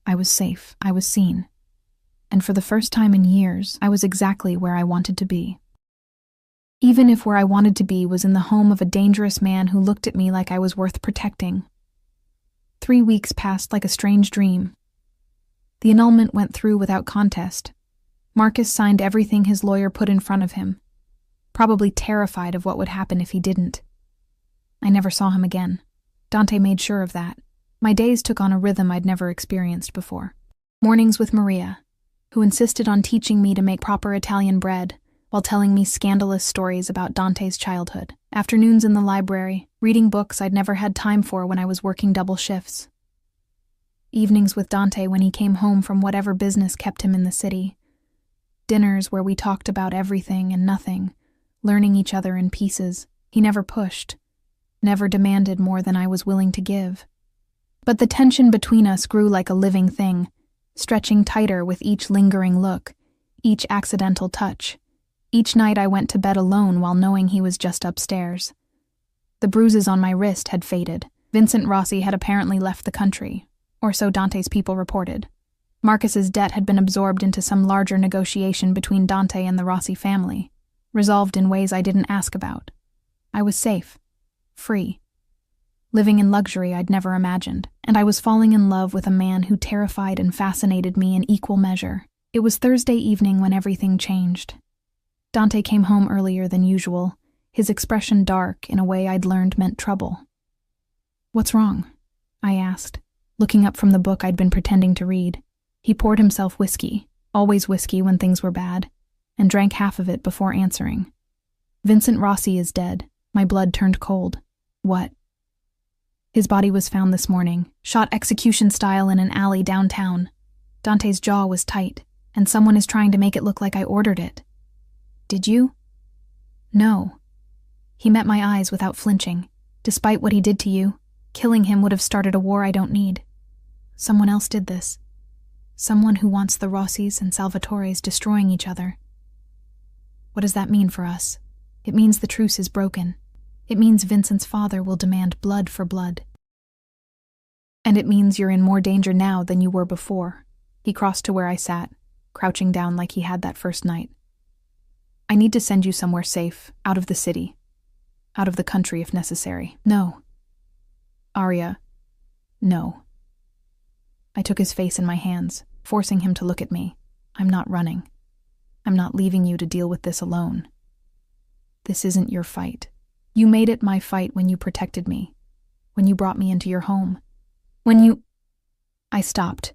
I was safe, I was seen. And for the first time in years, I was exactly where I wanted to be. Even if where I wanted to be was in the home of a dangerous man who looked at me like I was worth protecting. 3 weeks passed like a strange dream. The annulment went through without contest. Marcus signed everything his lawyer put in front of him, probably terrified of what would happen if he didn't. I never saw him again. Dante made sure of that. My days took on a rhythm I'd never experienced before. Mornings with Maria, who insisted on teaching me to make proper Italian bread while telling me scandalous stories about Dante's childhood. Afternoons in the library, reading books I'd never had time for when I was working double shifts. Evenings with Dante when he came home from whatever business kept him in the city. Dinners where we talked about everything and nothing, learning each other in pieces. He never pushed, never demanded more than I was willing to give. But the tension between us grew like a living thing, stretching tighter with each lingering look, each accidental touch. Each night I went to bed alone while knowing he was just upstairs. The bruises on my wrist had faded. Vincent Rossi had apparently left the country, or so Dante's people reported. Marcus's debt had been absorbed into some larger negotiation between Dante and the Rossi family, resolved in ways I didn't ask about. I was safe, free, living in luxury I'd never imagined, and I was falling in love with a man who terrified and fascinated me in equal measure. It was Thursday evening when everything changed. Dante came home earlier than usual, his expression dark in a way I'd learned meant trouble. "What's wrong?" I asked, looking up from the book I'd been pretending to read. He poured himself whiskey, always whiskey when things were bad, and drank half of it before answering. "Vincent Rossi is dead." My blood turned cold. "What?" "His body was found this morning, shot execution style in an alley downtown. Dante's jaw was tight, and someone is trying to make it look like I ordered it." "Did you?" "No." He met my eyes without flinching. "Despite what he did to you, killing him would have started a war I don't need. Someone else did this. Someone who wants the Rossis and Salvatores destroying each other." "What does that mean for us?" "It means the truce is broken. It means Vincent's father will demand blood for blood. And it means you're in more danger now than you were before." He crossed to where I sat, crouching down like he had that first night. "I need to send you somewhere safe, out of the city. Out of the country if necessary." "No." "Arya, no." I took his face in my hands, forcing him to look at me. "I'm not running. I'm not leaving you to deal with this alone. This isn't your fight. You made it my fight when you protected me, when you brought me into your home. When you—" I stopped,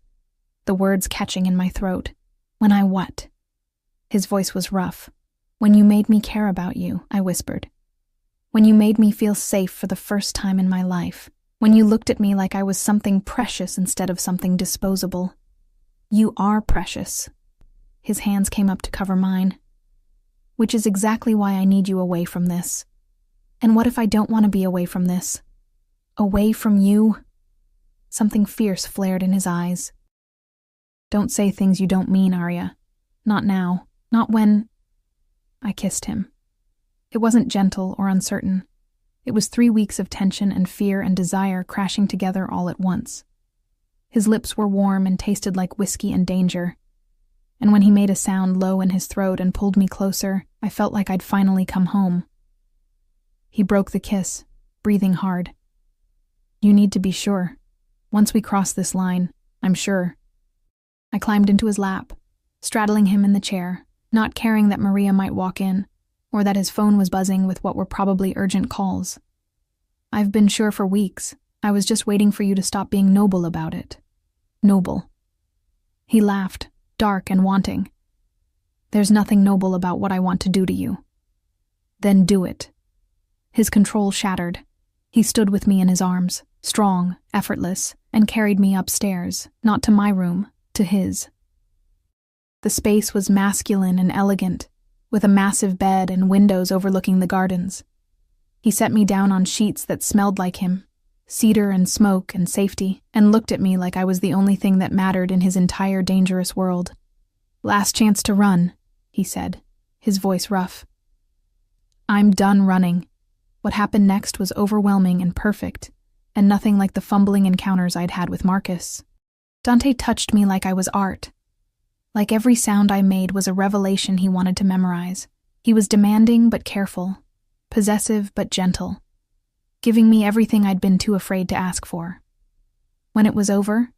the words catching in my throat. "When I what?" His voice was rough. "When you made me care about you," I whispered. "When you made me feel safe for the first time in my life. When you looked at me like I was something precious instead of something disposable. You are precious." His hands came up to cover mine. "Which is exactly why I need you away from this. And what if I don't want to be away from this? Away from you?" Something fierce flared in his eyes. "Don't say things you don't mean, Arya. Not now. Not when—" I kissed him. It wasn't gentle or uncertain. It was 3 weeks of tension and fear and desire crashing together all at once. His lips were warm and tasted like whiskey and danger. And when he made a sound low in his throat and pulled me closer, I felt like I'd finally come home. He broke the kiss, breathing hard. "You need to be sure. Once we cross this line, I'm sure." I climbed into his lap, straddling him in the chair, not caring that Maria might walk in, or that his phone was buzzing with what were probably urgent calls. "I've been sure for weeks. I was just waiting for you to stop being noble about it." "Noble." He laughed, dark and wanting. "There's nothing noble about what I want to do to you." "Then do it." His control shattered. He stood with me in his arms, strong, effortless, and carried me upstairs, not to my room, to his. The space was masculine and elegant, with a massive bed and windows overlooking the gardens. He set me down on sheets that smelled like him, cedar and smoke and safety, and looked at me like I was the only thing that mattered in his entire dangerous world. "Last chance to run," he said, his voice rough. "I'm done running." What happened next was overwhelming and perfect, and nothing like the fumbling encounters I'd had with Marcus. Dante touched me like I was art. Like every sound I made was a revelation he wanted to memorize. He was demanding but careful, possessive but gentle, giving me everything I'd been too afraid to ask for. When it was over,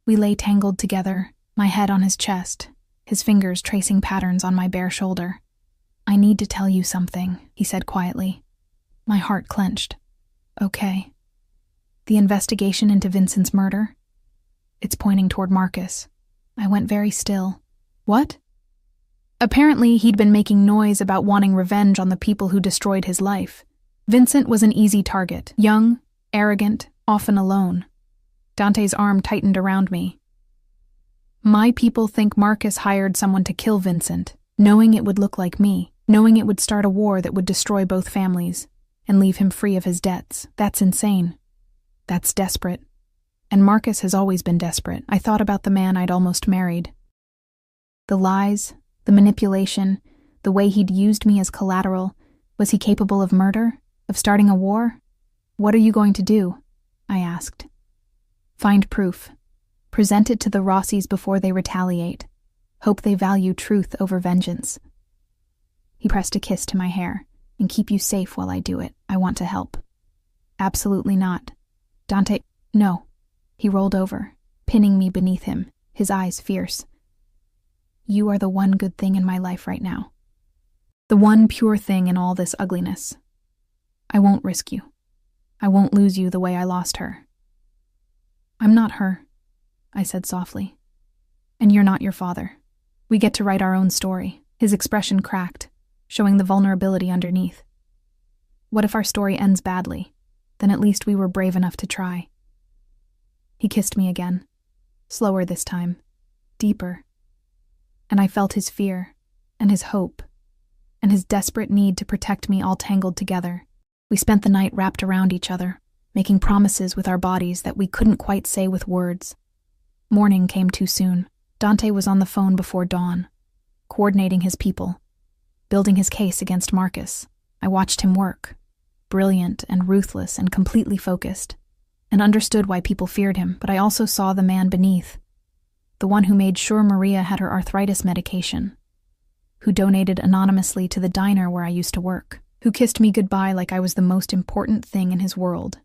we lay tangled together, my head on his chest, his fingers tracing patterns on my bare shoulder. "I need to tell you something," he said quietly. My heart clenched. "Okay." "The investigation into Vincent's murder? It's pointing toward Marcus." I went very still. "What?" Apparently, he'd been making noise about wanting revenge on the people who destroyed his life. Vincent was an easy target, young, arrogant, often alone. Dante's arm tightened around me. "My people think Marcus hired someone to kill Vincent, knowing it would look like me, knowing it would start a war that would destroy both families, and leave him free of his debts. That's insane. That's desperate. And Marcus has always been desperate." I thought about the man I'd almost married. The lies, the manipulation, the way he'd used me as collateral. Was he capable of murder? Of starting a war? "What are you going to do?" I asked. "Find proof. Present it to the Rossis before they retaliate. Hope they value truth over vengeance." He pressed a kiss to my hair. "And keep you safe while I do it. I want to help." "Absolutely not." "Dante, no." He rolled over, pinning me beneath him, his eyes fierce. "You are the one good thing in my life right now. The one pure thing in all this ugliness. I won't risk you. I won't lose you the way I lost her." "I'm not her," I said softly. "And you're not your father. We get to write our own story." His expression cracked, showing the vulnerability underneath. "What if our story ends badly? Then at least we were brave enough to try." He kissed me again, slower this time, deeper. And I felt his fear, and his hope, and his desperate need to protect me all tangled together. We spent the night wrapped around each other, making promises with our bodies that we couldn't quite say with words. Morning came too soon. Dante was on the phone before dawn, coordinating his people, building his case against Marcus. I watched him work, brilliant and ruthless and completely focused, and understood why people feared him, but I also saw the man beneath, the one who made sure Maria had her arthritis medication, who donated anonymously to the diner where I used to work, who kissed me goodbye like I was the most important thing in his world.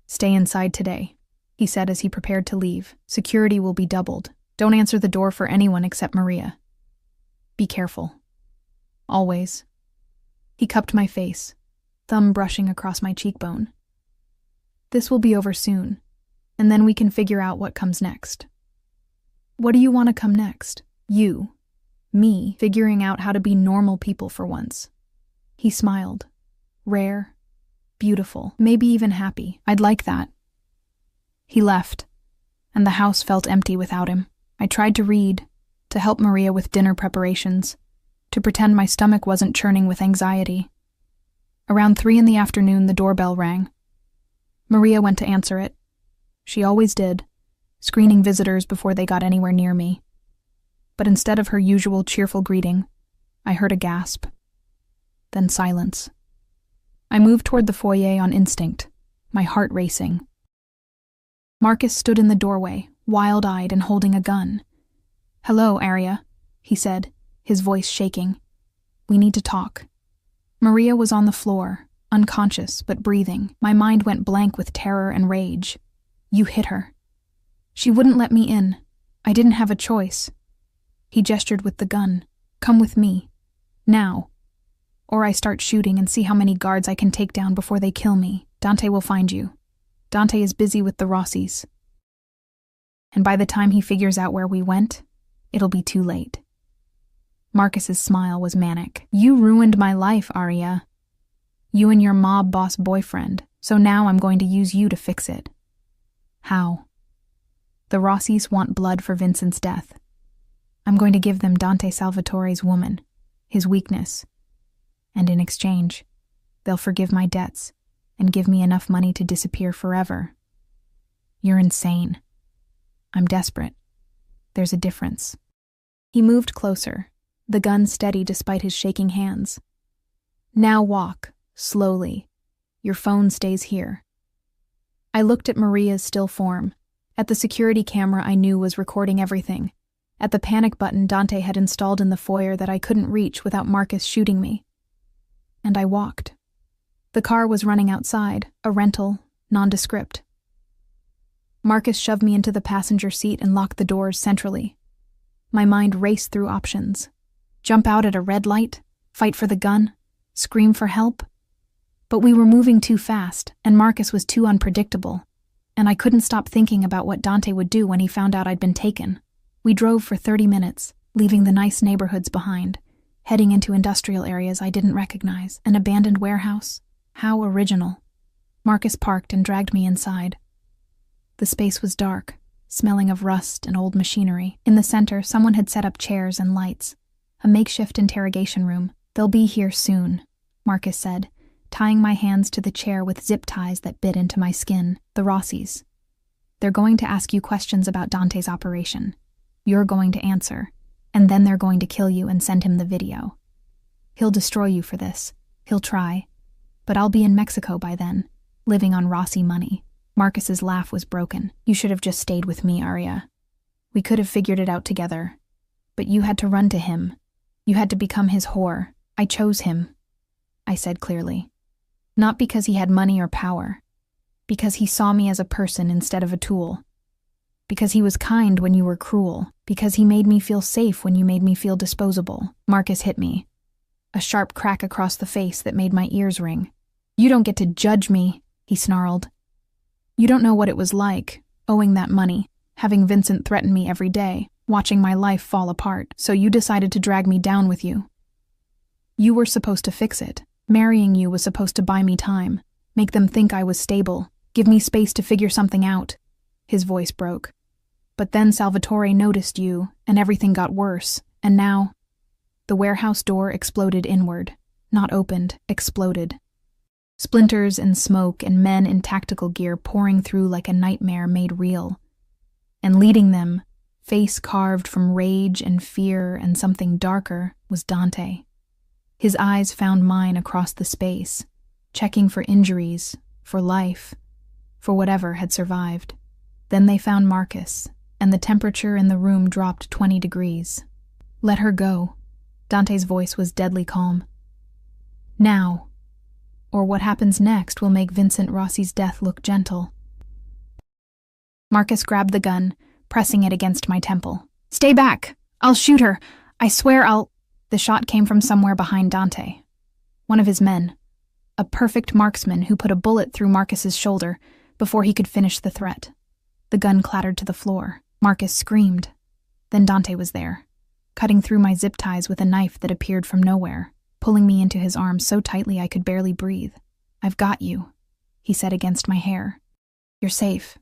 "Stay inside today," he said as he prepared to leave. "Security will be doubled. Don't answer the door for anyone except Maria. Be careful. Always." He cupped my face, thumb brushing across my cheekbone. "This will be over soon, and then we can figure out what comes next." "What do you want to come next?" "You. Me, figuring out how to be normal people for once." He smiled. "Rare, beautiful, maybe even happy. I'd like that." He left, and the house felt empty without him. I tried to read, to help Maria with dinner preparations, to pretend my stomach wasn't churning with anxiety. Around 3 in the afternoon, the doorbell rang. Maria went to answer it. She always did, screening visitors before they got anywhere near me. But instead of her usual cheerful greeting, I heard a gasp. Then silence. I moved toward the foyer on instinct, my heart racing. Marcus stood in the doorway, wild-eyed and holding a gun. "Hello, Arya," he said, his voice shaking. "We need to talk." Maria was on the floor, unconscious but breathing. My mind went blank with terror and rage. "You hit her." "She wouldn't let me in. I didn't have a choice." He gestured with the gun. "Come with me. Now. Or I start shooting and see how many guards I can take down before they kill me. Dante will find you. Dante is busy with the Rossis. And by the time he figures out where we went, it'll be too late." Marcus's smile was manic. "You ruined my life, Arya. You and your mob boss boyfriend, so now I'm going to use you to fix it." "How?" "The Rossis want blood for Vincent's death. I'm going to give them Dante Salvatore's woman, his weakness. And in exchange, They'll forgive my debts and give me enough money to disappear forever. You're insane. I'm desperate. There's a difference. He moved closer, the gun steady despite his shaking hands. Now walk, slowly. Your phone stays here. I looked at Maria's still form, at the security camera I knew was recording everything, at the panic button Dante had installed in the foyer that I couldn't reach without Marcus shooting me. And I walked. The car was running outside, a rental, nondescript. Marcus shoved me into the passenger seat and locked the doors centrally. My mind raced through options. Jump out at a red light, fight for the gun, scream for help. But we were moving too fast, and Marcus was too unpredictable, and I couldn't stop thinking about what Dante would do when he found out I'd been taken. We drove for 30 minutes, leaving the nice neighborhoods behind, heading into industrial areas I didn't recognize, an abandoned warehouse. How original. Marcus parked and dragged me inside. The space was dark, smelling of rust and old machinery. In the center, someone had set up chairs and lights. A makeshift interrogation room. They'll be here soon, Marcus said, tying my hands to the chair with zip ties that bit into my skin. The Rossies. They're going to ask you questions about Dante's operation. You're going to answer, and then they're going to kill you and send him the video. He'll destroy you for this. He'll try. But I'll be in Mexico by then, living on Rossi money. Marcus's laugh was broken. You should have just stayed with me, Arya. We could have figured it out together. But you had to run to him. You had to become his whore. I chose him, I said clearly. Not because he had money or power. Because he saw me as a person instead of a tool. Because he was kind when you were cruel. Because he made me feel safe when you made me feel disposable. Marcus hit me. A sharp crack across the face that made my ears ring. You don't get to judge me, he snarled. You don't know what it was like, owing that money, having Vincent threaten me every day, watching my life fall apart, so you decided to drag me down with you. You were supposed to fix it. Marrying you was supposed to buy me time, make them think I was stable, give me space to figure something out. His voice broke. But then Salvatore noticed you, and everything got worse, and now... The warehouse door exploded inward. Not opened, exploded. Splinters and smoke and men in tactical gear pouring through like a nightmare made real. And leading them, face carved from rage and fear and something darker, was Dante. His eyes found mine across the space, checking for injuries, for life, for whatever had survived. Then they found Marcus, and the temperature in the room dropped 20 degrees. Let her go. Dante's voice was deadly calm. Now, or what happens next will make Vincent Rossi's death look gentle. Marcus grabbed the gun, pressing it against my temple. Stay back! I'll shoot her! I swear I'll... The shot came from somewhere behind Dante. One of his men. A perfect marksman who put a bullet through Marcus's shoulder before he could finish the threat. The gun clattered to the floor. Marcus screamed. Then Dante was there, cutting through my zip ties with a knife that appeared from nowhere, pulling me into his arms so tightly I could barely breathe. I've got you, he said against my hair. You're safe.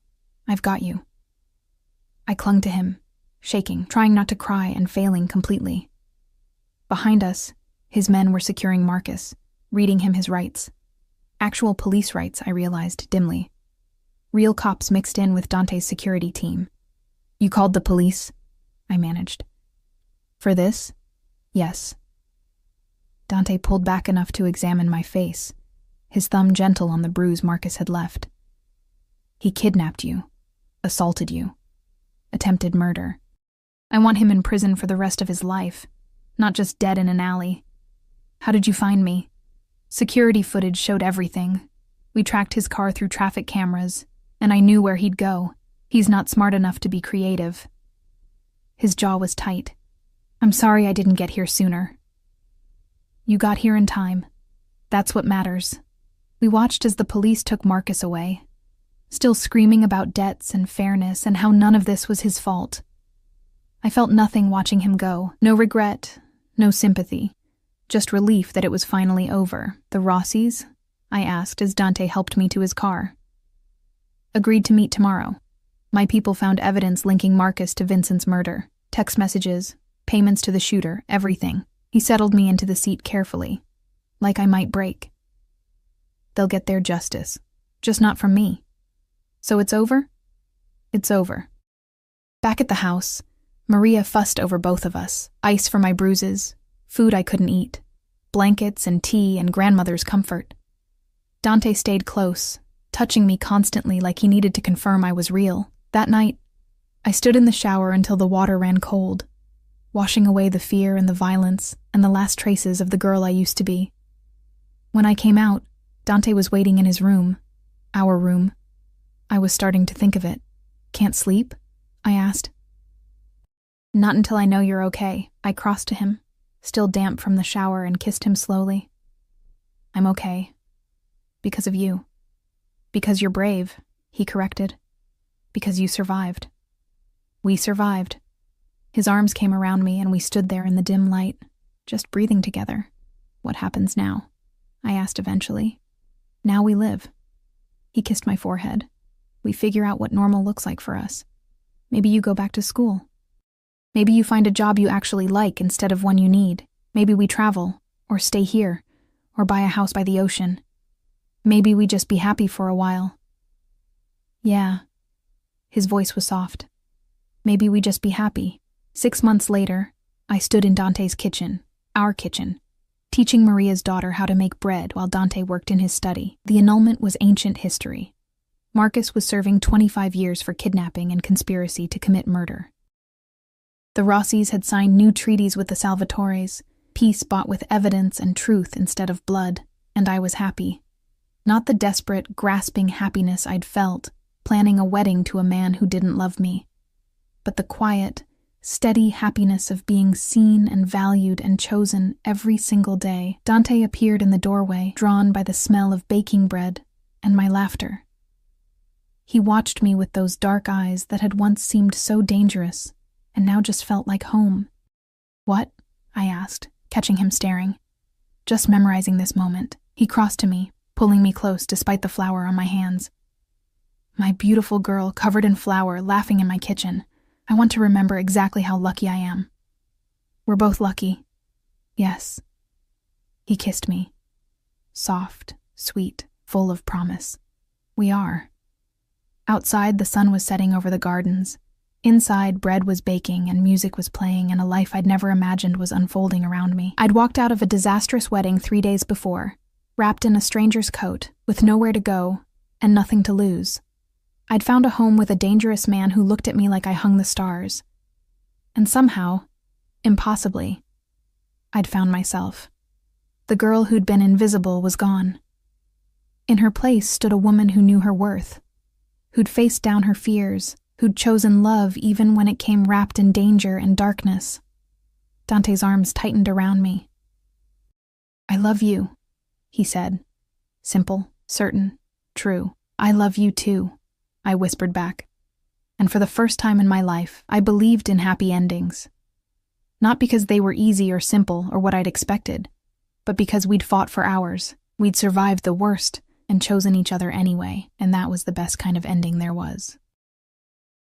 I've got you. I clung to him, shaking, trying not to cry and failing completely. Behind us, his men were securing Marcus, reading him his rights. Actual police rights, I realized dimly. Real cops mixed in with Dante's security team. You called the police? I managed. For this? Yes. Dante pulled back enough to examine my face, his thumb gentle on the bruise Marcus had left. He kidnapped you, assaulted you, attempted murder. I want him in prison for the rest of his life, not just dead in an alley. How did you find me? Security footage showed everything. We tracked his car through traffic cameras, and I knew where he'd go. He's not smart enough to be creative. His jaw was tight. I'm sorry I didn't get here sooner. You got here in time. That's what matters. We watched as the police took Marcus away, still screaming about debts and fairness and how none of this was his fault. I felt nothing watching him go. No regret, no sympathy. Just relief that it was finally over. The Rossies? I asked as Dante helped me to his car. Agreed to meet tomorrow. My people found evidence linking Marcus to Vincent's murder. Text messages, payments to the shooter, everything. He settled me into the seat carefully, like I might break. they'll get their justice. Just not from me. So it's over? It's over. Back at the house, Maria fussed over both of us. Ice for my bruises, food I couldn't eat, blankets and tea and grandmother's comfort. Dante stayed close, touching me constantly like he needed to confirm I was real. That night, I stood in the shower until the water ran cold, washing away the fear and the violence and the last traces of the girl I used to be. When I came out, Dante was waiting in his room, our room. I was starting to think of it. Can't sleep? I asked. Not until I know you're okay. I crossed to him, still damp from the shower, and kissed him slowly. I'm okay. Because of you. Because you're brave, he corrected. Because you survived. We survived. His arms came around me and we stood there in the dim light, just breathing together. What happens now? I asked eventually. Now we live. He kissed my forehead. We figure out what normal looks like for us. Maybe you go back to school. Maybe you find a job you actually like instead of one you need. Maybe we travel, or stay here, or buy a house by the ocean. Maybe we just be happy for a while. Yeah. His voice was soft. Maybe we just be happy. 6 months later, I stood in Dante's kitchen, our kitchen, teaching Maria's daughter how to make bread while Dante worked in his study. The annulment was ancient history. Marcus was serving 25 years for kidnapping and conspiracy to commit murder. The Rossis had signed new treaties with the Salvatores, peace bought with evidence and truth instead of blood, and I was happy. Not the desperate, grasping happiness I'd felt, planning a wedding to a man who didn't love me, but the quiet, steady happiness of being seen and valued and chosen every single day. Dante appeared in the doorway, drawn by the smell of baking bread and my laughter. He watched me with those dark eyes that had once seemed so dangerous and now just felt like home. What? I asked, catching him staring. Just memorizing this moment. He crossed to me, pulling me close despite the flour on my hands. My beautiful girl, covered in flour, laughing in my kitchen. I want to remember exactly how lucky I am. We're both lucky. Yes. He kissed me. Soft, sweet, full of promise. We are. Outside, the sun was setting over the gardens. Inside, bread was baking and music was playing and a life I'd never imagined was unfolding around me. I'd walked out of a disastrous wedding 3 days before, wrapped in a stranger's coat, with nowhere to go and nothing to lose. I'd found a home with a dangerous man who looked at me like I hung the stars. And somehow, impossibly, I'd found myself. The girl who'd been invisible was gone. In her place stood a woman who knew her worth, who'd faced down her fears, who'd chosen love even when it came wrapped in danger and darkness. Dante's arms tightened around me. I love you, he said. Simple, certain, true. I love you too, I whispered back. And for the first time in my life, I believed in happy endings. Not because they were easy or simple or what I'd expected, but because we'd fought for ours, we'd survived the worst and chosen each other anyway, and that was the best kind of ending there was.